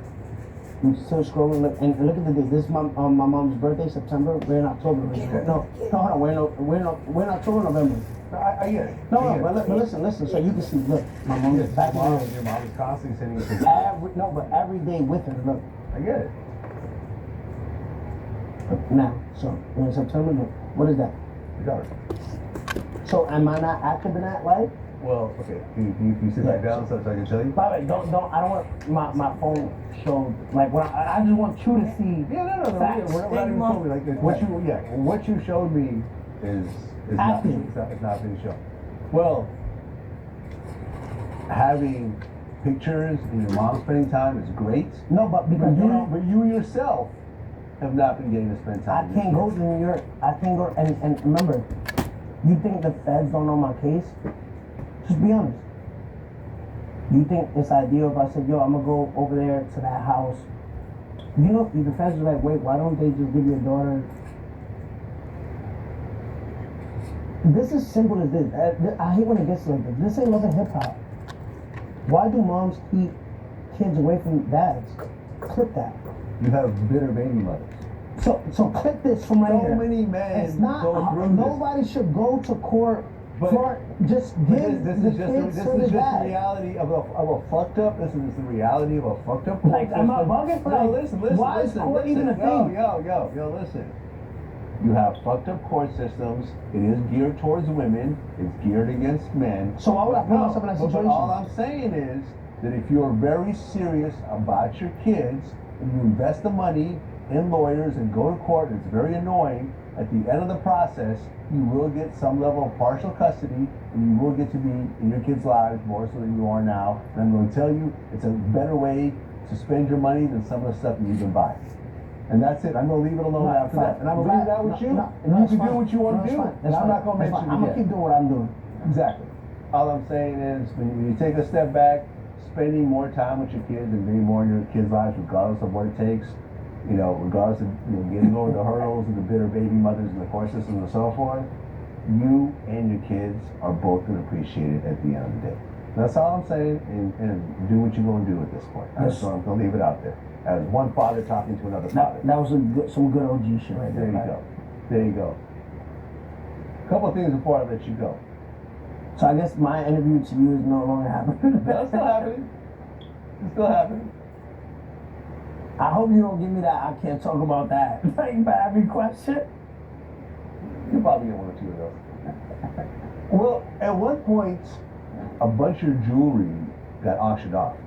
I'm still scrolling. Look, and look at the date. This is my mom's birthday, September. We're in October. Okay. No, hold on. We're in October, November. No, I get it. No, I get but it. listen. So you can see. Look, my mom is back in the room. Your mom is constantly sending you pictures. But every day with her. Look, I get it. now. So in September, look, what is that? You got it. So am I not active in that life? Well, okay. Can you sit back down so I can tell you? By the way, don't. I don't want my phone showed like when I just want you to see. Yeah, no. Facts. We're not even showing me like this. What you showed me is not, Acting. it's not being shown. Well, having pictures and your mom spending time is great. No, but because But you yourself have not been getting to spend I time. can't go to New York. I can't go. And remember, you think the feds don't know my case? Just be honest. You think it's ideal if I said, yo, I'm gonna go over there to that house? You know, the feds are like, wait, why don't they just give your daughter? This is simple as this. I hate when it gets like this. This ain't love and hip hop. Why do moms keep kids away from dads? Clip that. You have bitter baby mothers. So clip this from right So here. many men It's not. go through this. Nobody should go to court But- for just give This the is just kids this to is the just the dad. reality of a fucked up. This is the reality of a fucked up. Like, court am I system. bugging? No, Like, listen. why is court even a thing? Yo, listen. You have fucked up court systems. It is geared towards women. It's geared against men. So why would I put No, myself in that but situation? all I'm saying is that if you're very serious about your kids and you invest the money in lawyers and go to court, and it's very annoying, at the end of the process, you will get some level of partial custody and you will get to be in your kids' lives more so than you are now. And I'm going to tell you, it's a better way to spend your money than some of the stuff that you've been buying. And that's it. I'm going to leave it alone after that. And I'm going to leave that with you. And you can do what you want to do. And I'm not going to mention it I'm going to keep doing what I'm doing. Exactly. All I'm saying is, when you take a step back, spending more time with your kids and being more in your kids' lives, regardless of what it takes, regardless of getting over the hurdles of the bitter baby mothers and the court system and so forth, you and your kids are both going to appreciate it at the end of the day. That's all I'm saying, and do what you're going to do at this point. So I'm going to leave it out there. As one father talking to another father. That was some good OG shit right there. There you go. A couple of things before I let you go. So I guess my interview to you is no longer happening. That's still happening. It's still happening. I hope you don't give me that I can't talk about that like for every question. You'll probably get one or two of those. Well, at one point, a bunch of jewelry got auctioned off.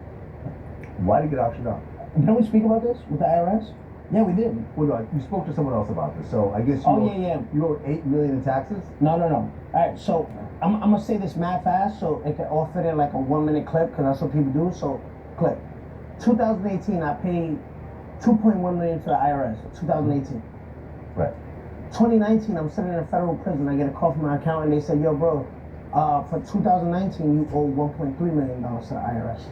Why did it get auctioned off? Didn't we speak about this with the IRS? Yeah, we did. Well, no, you spoke to someone else about this, so I guess you owe $8 million in taxes? No. All right, so I'm gonna say this mad fast so it can all fit in like a 1 minute clip because that's what people do. So, clip. 2018, I paid $2.1 million to the IRS. 2018. Right. 2019, I'm sitting in a federal prison. I get a call from my accountant. They said, "Yo, bro, for 2019, you owe $1.3 million to the IRS."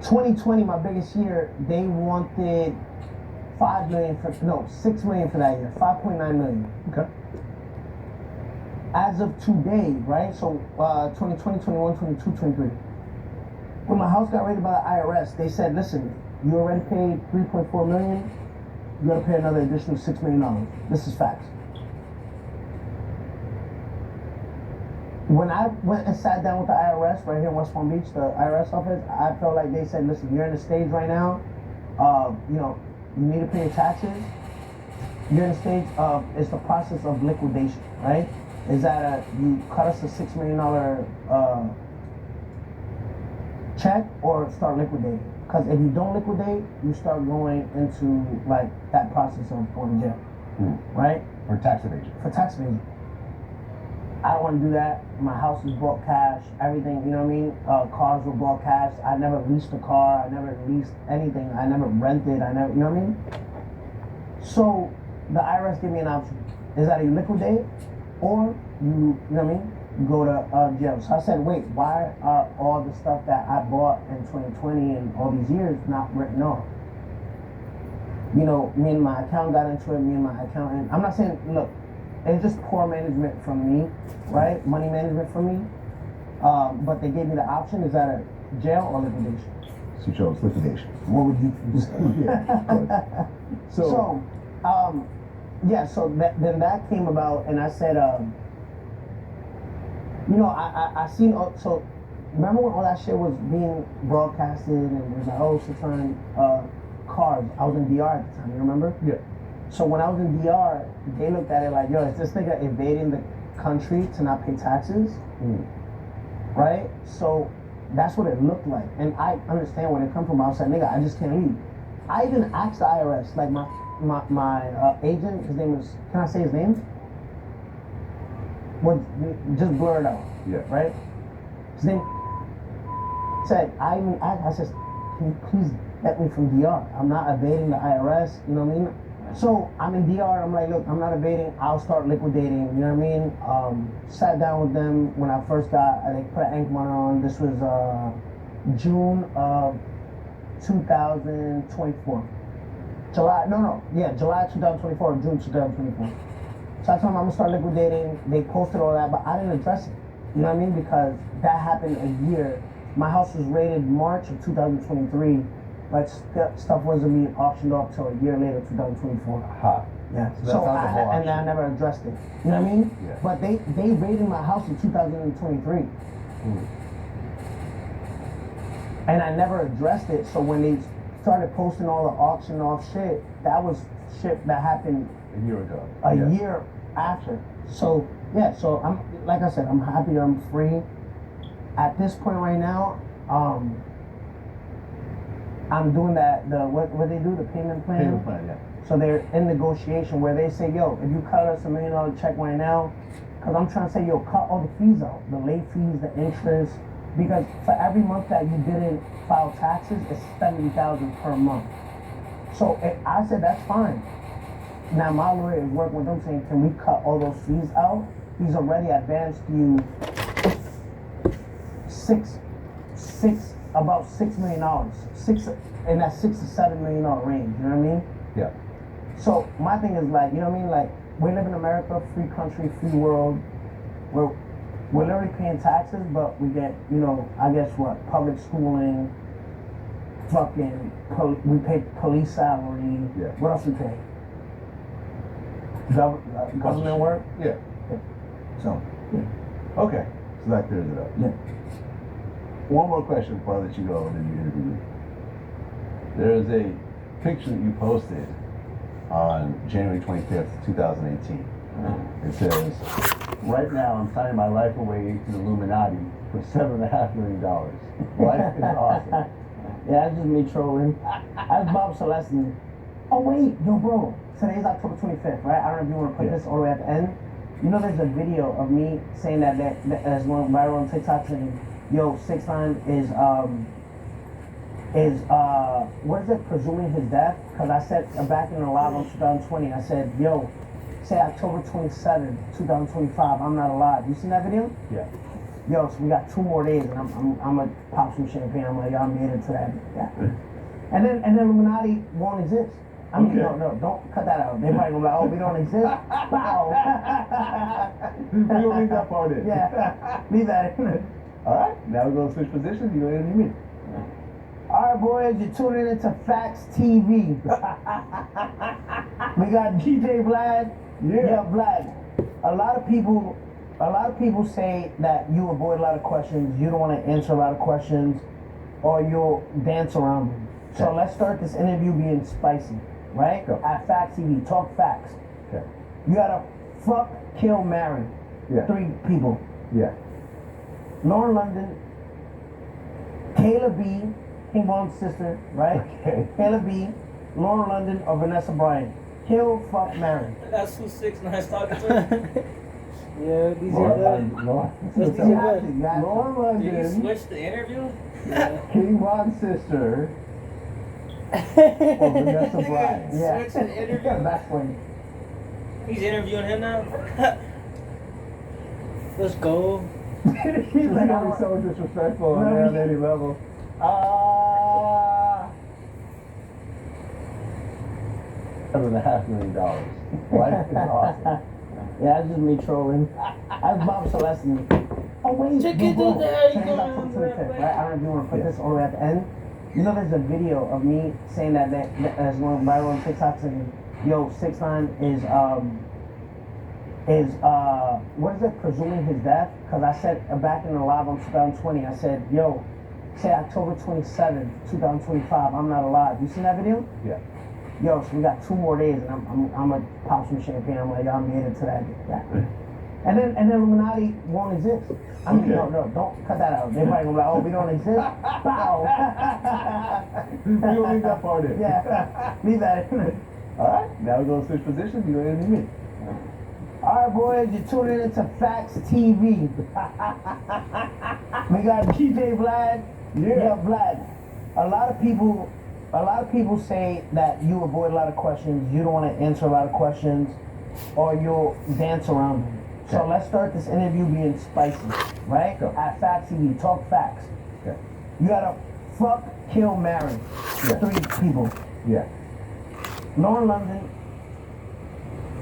2020, my biggest year, they wanted $6 million for that year, 5.9 million. Okay. As of today, right? So 2020, 21, 22, 23. When my house got raided by the IRS, they said, "Listen, you already paid 3.4 million. You gotta pay another additional $6 million. This is facts." When I went and sat down with the IRS right here in West Palm Beach, the IRS office, I felt like they said, "Listen, you're in the stage right now. You need to pay your taxes. You're in the stage of it's the process of liquidation, right? Is that you cut us a $6 million check or start liquidating? Because if you don't liquidate, you start going into like that process of going to jail, right? For tax evasion. For tax evasion. I don't want to do that. My house is bought cash, everything, you know what I mean? Cars were bought cash. I never leased a car. I never leased anything. I never rented. I never, you know what I mean? So the IRS gave me an option. Is that you liquidate or you know what I mean? You go to jail. So I said, wait, why are all the stuff that I bought in 2020 and all these years not written off? Me and my accountant got into it, me and my accountant. I'm not saying, look, it's just poor management from me, right? Money management from me. But they gave me the option, is that a jail or liquidation? So you chose liquidation. What would you choose? Yeah, So then that came about and I said, I seen, so remember when all that shit was being broadcasted and it was like, 600 cars. I was in DR at the time, you remember? Yeah. So when I was in DR, they looked at it like, yo, is this nigga invading the country to not pay taxes? Right? So that's what it looked like. And I understand where they come from. I was like, nigga, I just can't leave. I even asked the IRS, like my agent, his name is, can I say his name? Well, just blur it out. Yeah. Right? His name said, I said, can you please get me from DR? I'm not evading the IRS, you know what I mean? So I'm in DR, I'm like, look, I'm not evading, I'll start liquidating, you know what I mean? Sat down with them when I first got, they put an ink monitor on, this was June of 2024. July 2024, June 2024. So I told them I'm gonna start liquidating, they posted all that, but I didn't address it, you know what I mean? Because that happened a year, my house was raided March of 2023, but stuff wasn't being auctioned off till a year later, 2024. Aha. Yeah. So I never addressed it. You know what I mean? Yeah. But they raided my house in 2023. And I never addressed it. So when they started posting all the auction off shit, that was shit that happened a year ago. A year after. So I'm, like I said, I'm happy I'm free. At this point right now, I'm doing that. The what they do, the payment plan. Payment plan, yeah. So they're in negotiation where they say, yo, if you cut us $1 million check right now, because I'm trying to say, yo, cut all the fees out, the late fees, the interest, because for every month that you didn't file taxes, it's $70,000 per month. So I said that's fine. Now my lawyer is working with them saying, can we cut all those fees out? He's already advanced you about $6 million, in that $6 to $7 million range. You know what I mean? Yeah. So my thing is like, you know what I mean? Like we live in America, free country, free world. We're literally paying taxes, but we get, you know, I guess what, public schooling, we pay police salary. Yeah. What else we pay? Government work. Yeah. So. Okay. So that clears it up. Yeah. One more question before I let you go, and then you interview me. There is a picture that you posted on January 25th, 2018. It says, right now I'm signing my life away to the Illuminati for $7.5 million. Life is awesome. Yeah, that's just me trolling. That's Bob Celestine. Oh wait, yo bro, today's October 25th, right? I don't know if you want to put this all the way at the end. You know there's a video of me saying that as one viral on TikTok saying, yo, 6ix9ine is what is it, presuming his death? Because I said back in the live on 2020, I said, yo, say October 27th, 2025, I'm not alive. You seen that video? Yeah. Yo, so we got 2 more days, and I'm gonna pop some champagne. I'm like, y'all made it to that. Yeah. And then Illuminati won't exist. I mean, Okay. no, don't cut that out. They probably gonna be like, oh, we don't exist. Wow. We'll leave that part in. Yeah, leave that in. All right. Now we're going to switch positions. You're going to interview me. All right, boys, you're tuning into Facts TV. We got DJ Vlad. Yeah, Vlad. A lot of people say that you avoid a lot of questions. You don't want to answer a lot of questions, or you'll dance around them. So let's start this interview being spicy, right? Go. At Facts TV, talk facts. Okay. You gotta fuck, kill, marry. Yeah. 3 people. Yeah. Lauren London, Kayla B, King Von's sister, right? Okay. Kayla B, Lauren London, or Vanessa Bryant. Kill, fuck, marry. That's who 6ix9ine's talking to. Yeah, these are Lauren good. Lauren Let's do that. Lauren Did you London, switch the interview? King Von's sister, or Vanessa Bryant. Yeah. Switch the interview. That's funny. He's interviewing him now? Let's go. He's He's like, gonna be so disrespectful No, on he- any level. $7.5 million. Life is awesome. Yeah, that's just me trolling. That's Bob Celestine. Oh wait, Check yo, it bro, out there, you today's go October on 25th, that right? I don't know if you want to put this all the way at the end. You know there's a video of me saying that as one viral on TikTok saying, yo, 6ix9ine is what is it, presuming his death? Because I said back in the live on 2020, I said, yo, say October 27th, 2025, I'm not alive. You seen that video? Yeah. Yo, so we got 2 more days, and I'm gonna pop some champagne. I'm like, y'all made it to that. Yeah. And then Illuminati won't exist. I mean, Okay. no, don't cut that out. They probably gonna be like, oh, we don't exist. Bow. We'll leave that part in. Yeah, leave that in. All right. Now we're going to switch positions. You're going to interview me. All right, boys, you're tuning into Facts TV. We got DJ Vlad. Yeah, Vlad. A lot of people say that you avoid a lot of questions. You don't want to answer a lot of questions, or you'll dance around them. So Okay. let's start this interview being spicy, right? Go. At Facts TV, talk facts. Okay. You gotta fuck, kill, marry. Yeah. 3 people. Yeah. Lauren London,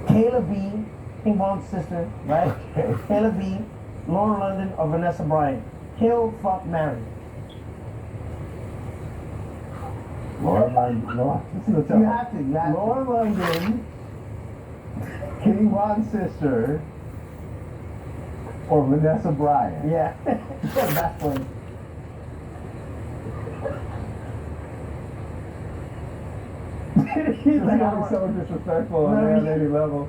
Kayla B, King Von's sister, right? Okay. Kayla B, Lauren London, or Vanessa Bryant. Kill, fuck, marry. Lauren London. No, this is a tough You one. have to. Lauren London, King Von's sister, or Vanessa Bryant. Yeah. That's funny. He's like, I'm so disrespectful on any level.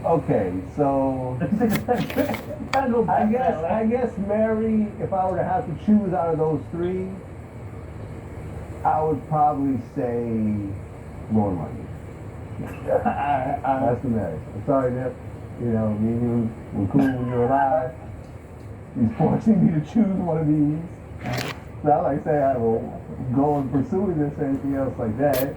Okay, so I guess Mary, if I were to have to choose out of those three, I would probably say Lauren London. That's the Mary. I'm sorry, Nip. You know, me and you were cool when you were alive. He's forcing me to choose one of these. It's not like say I will go and pursue this or anything else like that.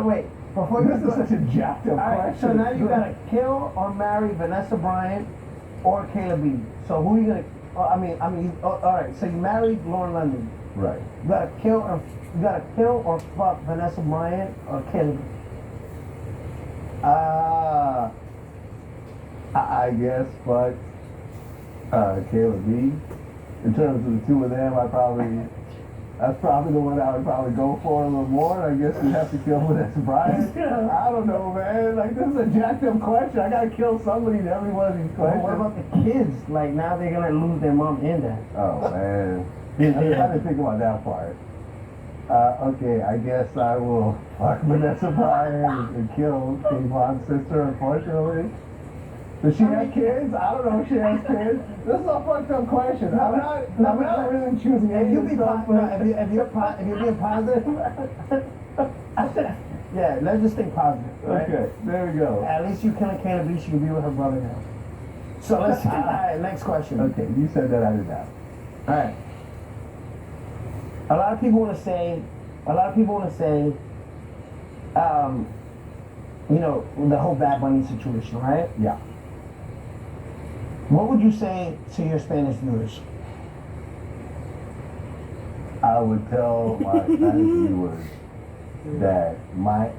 Wait, before you This is such a jacked up Alright, question. so now you gotta kill or marry Vanessa Bryant or Kayla B. So who are you gonna? All right. So you married Lauren London. Right. You gotta kill or fuck Vanessa Bryant or Kayla B. I guess, but Kayla B. In terms of the two of them, that's probably the one I would probably go for a little more. I guess we have to kill Vanessa Bryant. I don't know, man. Like, this is a jacked up question. I gotta kill somebody in every one of these But questions. what about the kids? Like now they're gonna lose their mom and dad. Oh, man. I didn't think about that part. Okay, I guess I will fuck Vanessa Bryant and kill Kayvon's sister, unfortunately. Does she have kids? I don't know if she has kids. This is a fucked up question. I'm not really choosing If any you of be the stuff. if you're being positive, yeah, let's just think positive. Right? Okay, there we go. At least you killing Kayla B. She can be with her brother now. So let's. All right, next question. Okay, you said that, I did that. All right. A lot of people want to say, you know, the whole Bad Bunny situation, right? Yeah. What would you say to your Spanish viewers? I would tell my Spanish viewers that my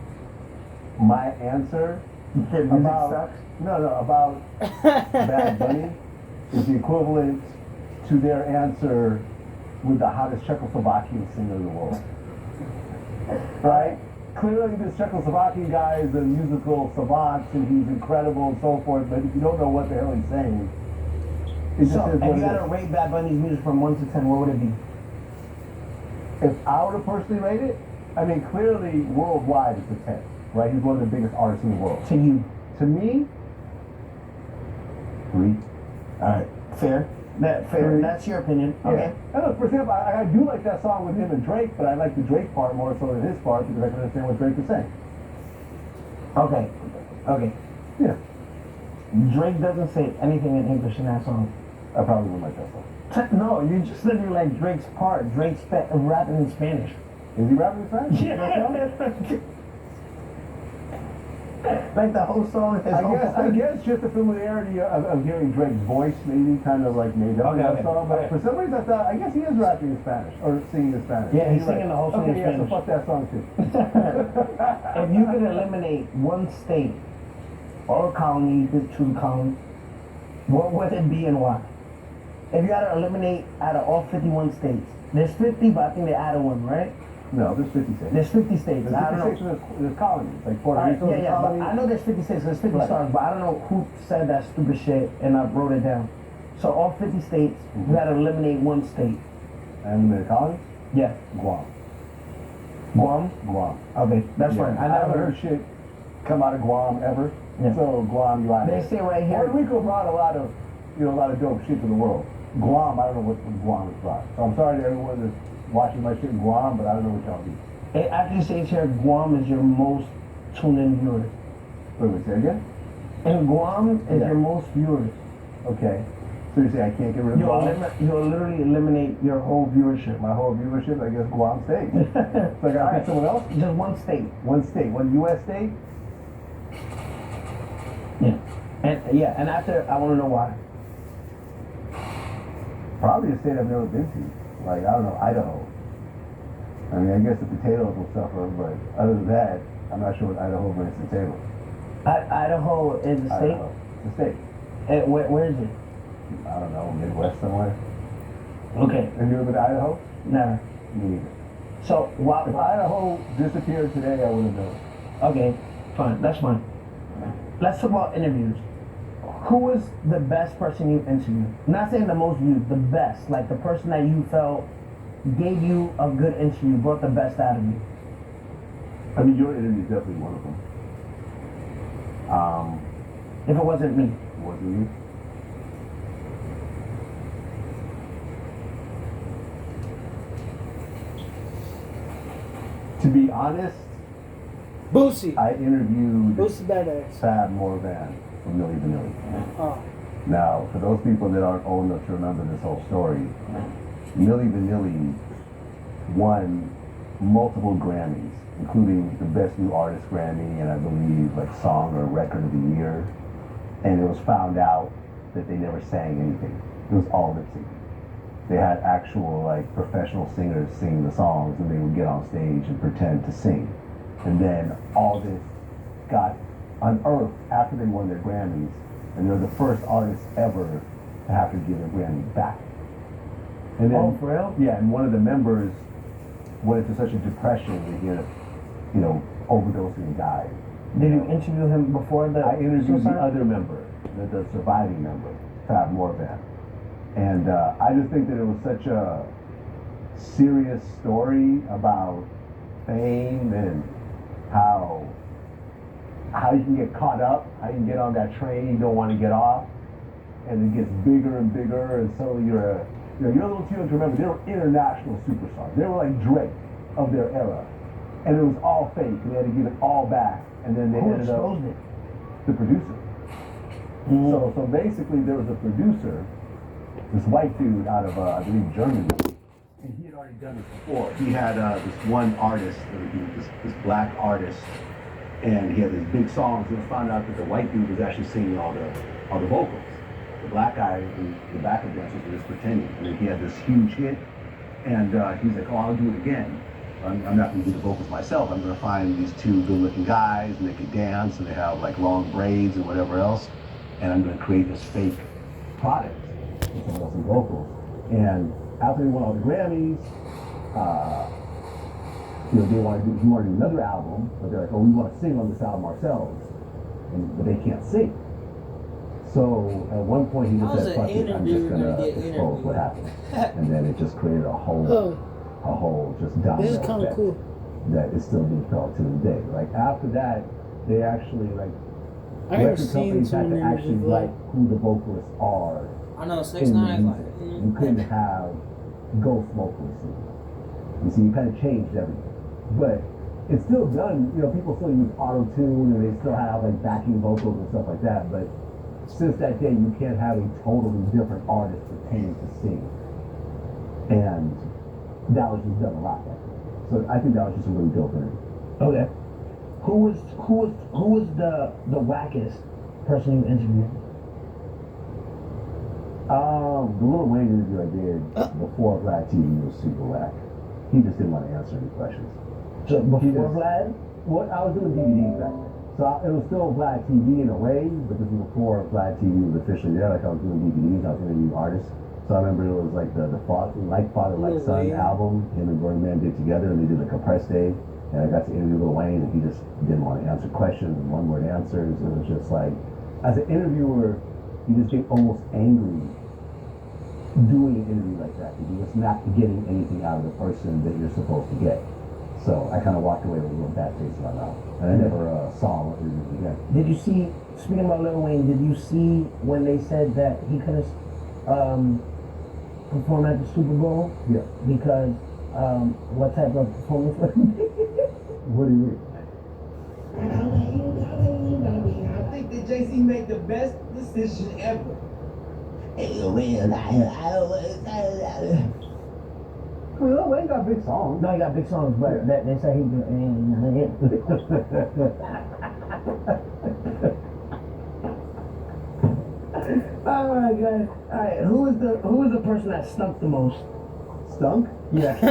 answer about about Bad Bunny is the equivalent to their answer with the hottest Czechoslovakian singer in the world. Right? Clearly this Czechoslovakian guy is a musical savant and he's incredible and so forth, but if you don't know what the hell he's saying, it just So, is if what you it gotta is. rate Bad Bunny's music from 1 to 10, what would it be? If I were to personally rate it, I mean, clearly worldwide it's a 10, right? He's one of the biggest artists in the world. To you? To me, 3. All right, fair. Fair. Three. That's your opinion. Okay. Yeah. And look, for example, I do like that song with him and Drake, but I like the Drake part more so than his part because I can understand what Drake is saying. Okay. Okay. Yeah. Drake doesn't say anything in English in that song. I probably wouldn't like that song. No, you just said you like Drake's part. Drake's rapping in Spanish. Is he rapping in Spanish? Yeah. Like the whole song is I guess just the familiarity of hearing Drake's voice maybe kind of like made up Okay, that okay. song, but Okay. for some reason I thought, I guess he is rapping in Spanish or singing in Spanish. Yeah, he's You're singing the whole song okay, in yeah, Spanish. so fuck that song too. If you could eliminate one state or colony, you could choose a colony, what would it be and why? If you had to eliminate out of all 51 states, there's 50, but I think they added one, right? No, there's 50 states. There's 50 states. There's I don't 50 know. states and there's colonies, like Puerto All right, Rico is a yeah, but colony. I know there's 50 states, there's 50 Right. stars, but I don't know who said that stupid shit, and I wrote it down. So all 50 states, you gotta eliminate one state. And the colonies? Yeah. Guam. Guam? Guam. Okay, that's Yeah. fine. I never heard shit come out of Guam ever. Yeah. So Guam, you out They of say right Puerto here, Rico brought a lot of dope shit to the world. Guam, I don't know what Guam has brought. So I'm sorry to everyone that's watching my shit in Guam, but I don't know what y'all do. it actually says here Guam is your most tuned-in viewers. Wait a minute, say again? And Guam is Yeah. your most viewers. Okay. So you say I can't get rid of Guam? You'll literally eliminate your whole viewership. My whole viewership, I guess Guam stays. So I gotta pick someone else? Just one state. One state, one U.S. state? Yeah. And after, I want to know why. Probably a state I've never been to. Like, I don't know, Idaho. I mean, I guess the potatoes will suffer, but other than that, I'm not sure what Idaho brings to the table. Idaho is a state. Idaho. It's a state. Where is it? I don't know, Midwest somewhere. Okay, Have you ever been to Idaho? never. Me neither. So, If why? Idaho disappeared today, I would have known. Okay, fine. That's fine. Let's talk about interviews. Who was the best person you interviewed? Not saying the most viewed, the best. Like the person that you felt gave you a good interview, brought the best out of you. I mean, your interview is definitely one of them. If it wasn't me. Wasn't you? To be honest, Boosie. I interviewed Boosie Badass. Fab Morvan from Milli Vanilli. Oh. Now, for those people that aren't old enough to remember this whole story, Milli Vanilli won multiple Grammys, including the Best New Artist Grammy and I believe like Song or Record of the Year. And it was found out that they never sang anything. It was all lip syncing. They had actual like professional singers sing the songs and they would get on stage and pretend to sing. And then all this got unearthed after they won their Grammys. And they're the first artists ever to have to give their Grammy back. And then, Oh, for real? yeah, and one of the members went into such a depression that he ended up, you know, overdosing and died. Did you interview him before the I interviewed the suicide? other member, the surviving member, Fab Morvan. And I just think that it was such a serious story about fame and how you can get caught up, how you can get on that train you don't want to get off, and it gets bigger and bigger, and suddenly you're a little too young to remember, they were international superstars. They were like Drake of their era. And it was all fake, and they had to give it all back, and then they Who ended up, exposed it? the producer. So basically there was a producer, this white dude out of, I believe, Germany, and he had already done this before. He had this one artist, this black artist, and he had these big songs, and it was found out that the white dude was actually singing all the vocals. The black guy, the backup dancers were just pretending. And then he had this huge hit, and he's like, oh, I'll do it again. I'm not going to do the vocals myself. I'm going to find these two good-looking guys, and they can dance, and they have like long braids and whatever else, and I'm going to create this fake product with some vocals. And after he won all the Grammys, you know, he wanted to do another album, but they're like, oh, we want to sing on this album ourselves, but they can't sing. So at one point he just How's said, an fuck it, I'm just interview gonna gonna get expose what happened. And then it just created a whole just domino This is kind of effect cool. that is still being felt to this day. Like after that, they actually like I never record seen companies had to someone actually interview write who the vocalists are I know 6 in the 9 like music. You couldn't have ghost vocalists in it. You see, you kind of changed everything. But it's still done, you know, people still use auto-tune and they still have like backing vocals and stuff like that, but since that day you can't have a totally different artist pretending to sing. And that was just done a lot back then. So I think that was just a really dope interview. Okay. Who was the wackest person you interviewed? The Lil Wayne interview I did before Vlad TV was super whack. He just didn't want to answer any questions. So before just- Vlad? Well, I was doing DVDs back then. So it was still Vlad TV in a way, but this was before Vlad TV was officially there. Like I was doing DVDs, I was interviewing artists. So I remember it was like the Father Like Lil Son Wayne. album him and Birdman did together, and they did like a press day. And I got to interview Lil Wayne, and he just didn't want to answer questions and one-word answers. It was just like, as an interviewer, you just get almost angry doing an interview like that because you're just not getting anything out of the person that you're supposed to get. So I kind of walked away with a little bad taste in my mouth, and I never saw what interviews again. Did you see? Speaking about Lil Wayne, did you see when they said that he couldn't perform at the Super Bowl Yeah. because what type of performance was it? What do you mean? I think that JC made the best decision ever. Lil Wayne got big songs. No, he got big songs, but Yeah. they say he Oh my god! All right, who is the person that stunk the most? Stunk? Yeah. I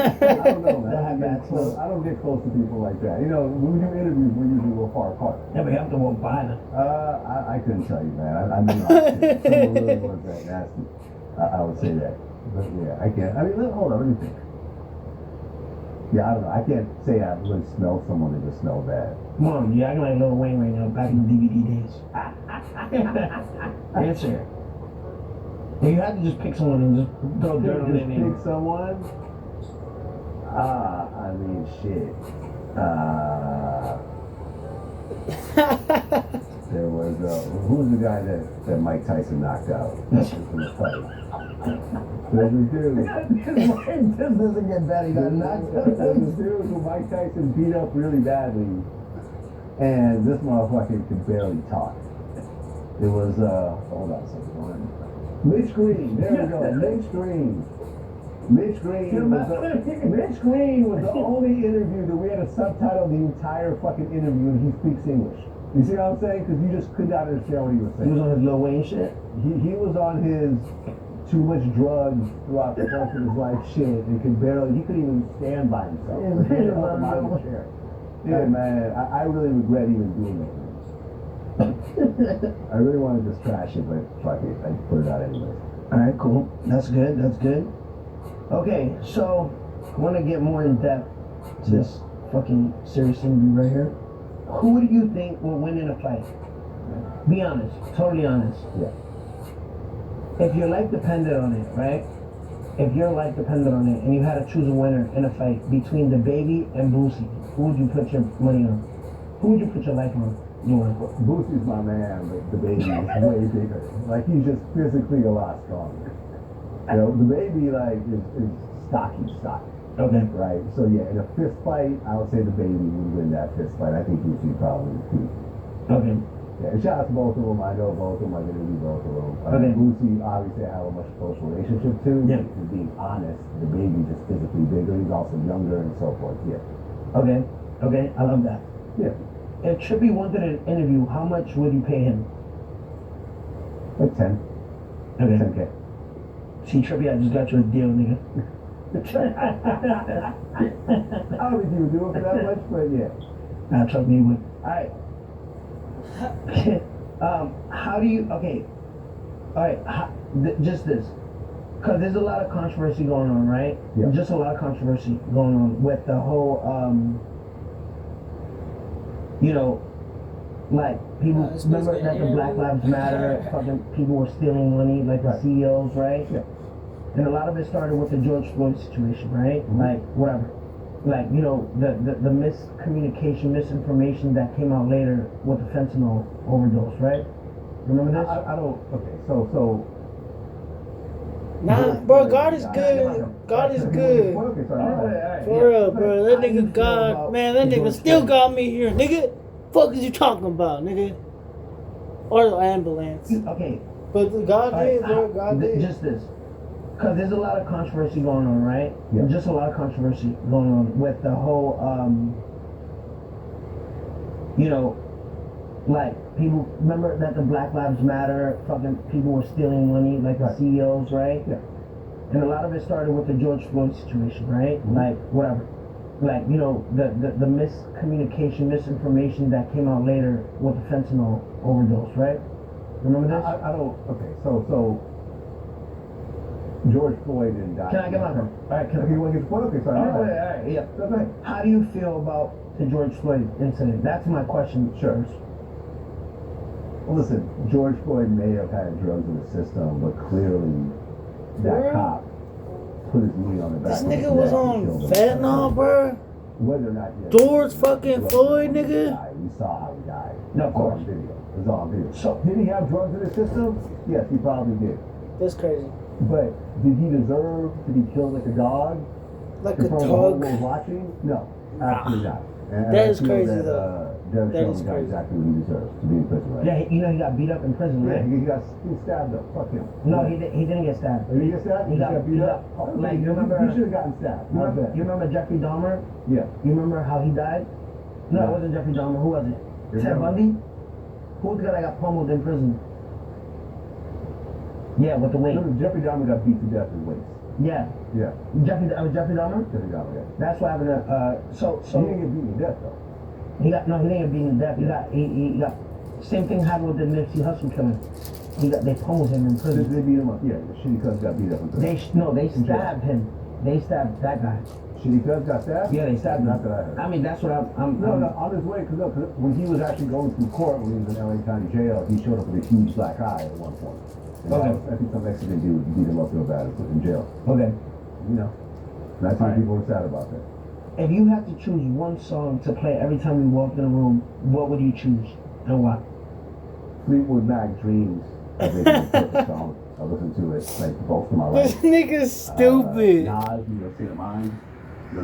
don't know, man. That I don't get close. I don't get close to people like that. You know, when we do interviews, we're usually a little far apart. Yeah, but you have to walk by them. I couldn't tell you, man. I mean, honestly, someone really was that nasty. I would say that. But yeah, I can't. I mean, hold on, let me think. Yeah, I don't know. I can't say I really smelled someone that just smelled bad. Come on, you acting like Lil Wayne right now, back in the DVD days. Answer. Yeah, you have to just pick someone and just throw dirt on their Just name. pick someone. I mean, shit. There was who was the guy that Mike Tyson knocked out in the fight? There's this dude. This doesn't get bad. He got knocked out. There's this dude who Mike Tyson beat up really badly, and this motherfucker could barely talk. It was hold on a second. Mitch Green. There we go. Mitch Green. Mitch Green was the only interview that we had to subtitle the entire fucking interview, and he speaks English. You see what I'm saying? Because you just could not understand what he was He was saying. on his Lil Wayne shit. He was on his too much drugs throughout the rest of his life shit, and he couldn't even stand by himself. Yeah, Like, he man, couldn't help him out of the chair. Yeah, man, I really regret even doing it. I really want to just trash it, but fuck it, I put it out anyways. All right, cool. That's good. That's good. Okay, so I want to get more in depth to this fucking serious interview right here. Who do you think will win in a fight? Be honest, totally honest. Yeah. If your life depended on it, right? If your life depended on it, and you had to choose a winner in a fight between the baby and Boosie, who would you put your money on? Who would you put your life on? Boosie's my man, but the baby is way bigger. Like, he's just physically a lot stronger. You know, the baby, like, is stocky. Okay. Right? So, yeah, in a fist fight, I would say the baby would win that fist fight. I think Boosie probably would. Okay. Yeah, and shout out to both of them. I know both of them. I interview both of them. Okay. Boosie, obviously, I have a much closer relationship to. Yeah. To being honest, the baby's just physically bigger. He's also younger and so forth. Yeah. Okay. Okay. I love that. Yeah. If Trippie wanted an interview, how much would you pay him? Like 10. Okay. 10K. See, Trippie, I just got you a deal, nigga. I don't think he would do it for that much, but yeah. Nah, trust me, he would. Alright. How do you, okay. Alright, just this. Because there's a lot of controversy going on, right? Yeah. Just a lot of controversy going on with the whole, you know, like people it's remember supposed to that be the Black Lives Matter, fucking people were stealing money, like the CEOs, right? Yeah. And a lot of it started with the George Floyd situation, right? Mm-hmm. Like whatever, like you know the miscommunication, misinformation that came out later with the fentanyl overdose, right? Remember this? I don't, okay, so. Nah, bro, God is good. God is good. Okay, sorry. Alright, For real, bro. That How do you nigga feel God, about man, that nigga George still Floyd? got me here, nigga. Fuck is you talking about, nigga? Or the ambulance. Okay, But God alright, did, bro. God did. just this. Because there's a lot of controversy going on, right? Yeah. Just a lot of controversy going on with the whole, you know, like people remember that the Black Lives Matter, fucking people were stealing money, like the Right. CEOs, right? Yeah. And a lot of it started with the George Floyd situation, right? Mhm. Like whatever, like you know the miscommunication, misinformation that came out later with the fentanyl overdose, right? Remember this? I don't, okay, so. George Floyd didn't die. Can I get my turn? All right, can Okay, you want to get the point? Okay, sorry. All right, yeah. That's right. How do you feel about the George Floyd incident? That's my question. Sure. Well, listen, George Floyd may have had drugs in the system, but clearly that For real? cop put his knee on the back This of his nigga was neck and on killed him. fentanyl, bro. Whether or not George fucking Floyd, nigga? We saw how he died. No, of It's all course. on video. It was all on video. So- Did he have drugs in his system? Yes, he probably did. That's crazy. But did he deserve to be killed like a dog Like in a front of the whole dog. world watching? No, absolutely not. And That I is feel crazy, that, though. Derek That Chauvin is got crazy. exactly what he deserves to be in prison, right? Yeah, you know he got beat up in prison, Yeah, right? he got stabbed up. Fuck him. No, he didn't get stabbed. Did he get stabbed? He got beat he up. got- like you remember? He should have gotten stabbed. You I remember, bet. you remember Jeffrey Dahmer? Yeah. You remember how he died? No, No. it wasn't Jeffrey Dahmer. Who was it? You're Ted young. Bundy? Who's the guy that got pummeled in prison? Yeah, with the weight. Remember, Jeffrey Dahmer got beat to death in weights. Yeah, Yeah, Jeffrey Dahmer. Jeffrey Dahmer, yeah. That's what happened. So He didn't get beaten to death, though. he didn't get beaten to death. He got same thing happened with the Nipsey Hussle killing. They pummeled him in They prison. beat him up. Yeah, the shitty cuz got beat up in prison. They stabbed him. They stabbed that guy. Shitty cuz got stabbed? Yeah, they stabbed him. Not that I heard. I mean, that's what I'm No, on his way, because when he was actually going through court, when he was in LA County Jail, he showed up with a huge black eye at one point. And Okay. I think some Mexican dude beat him up real bad and put him in jail. Okay. You know, not too many people were sad about that. If you had to choose one song to play every time you walked in a room, what would you choose and why? Fleetwood Mac Dreams. I think is the perfect song. I listen to it like both of my This life. nigga's stupid. Nas, You Know State of Mind.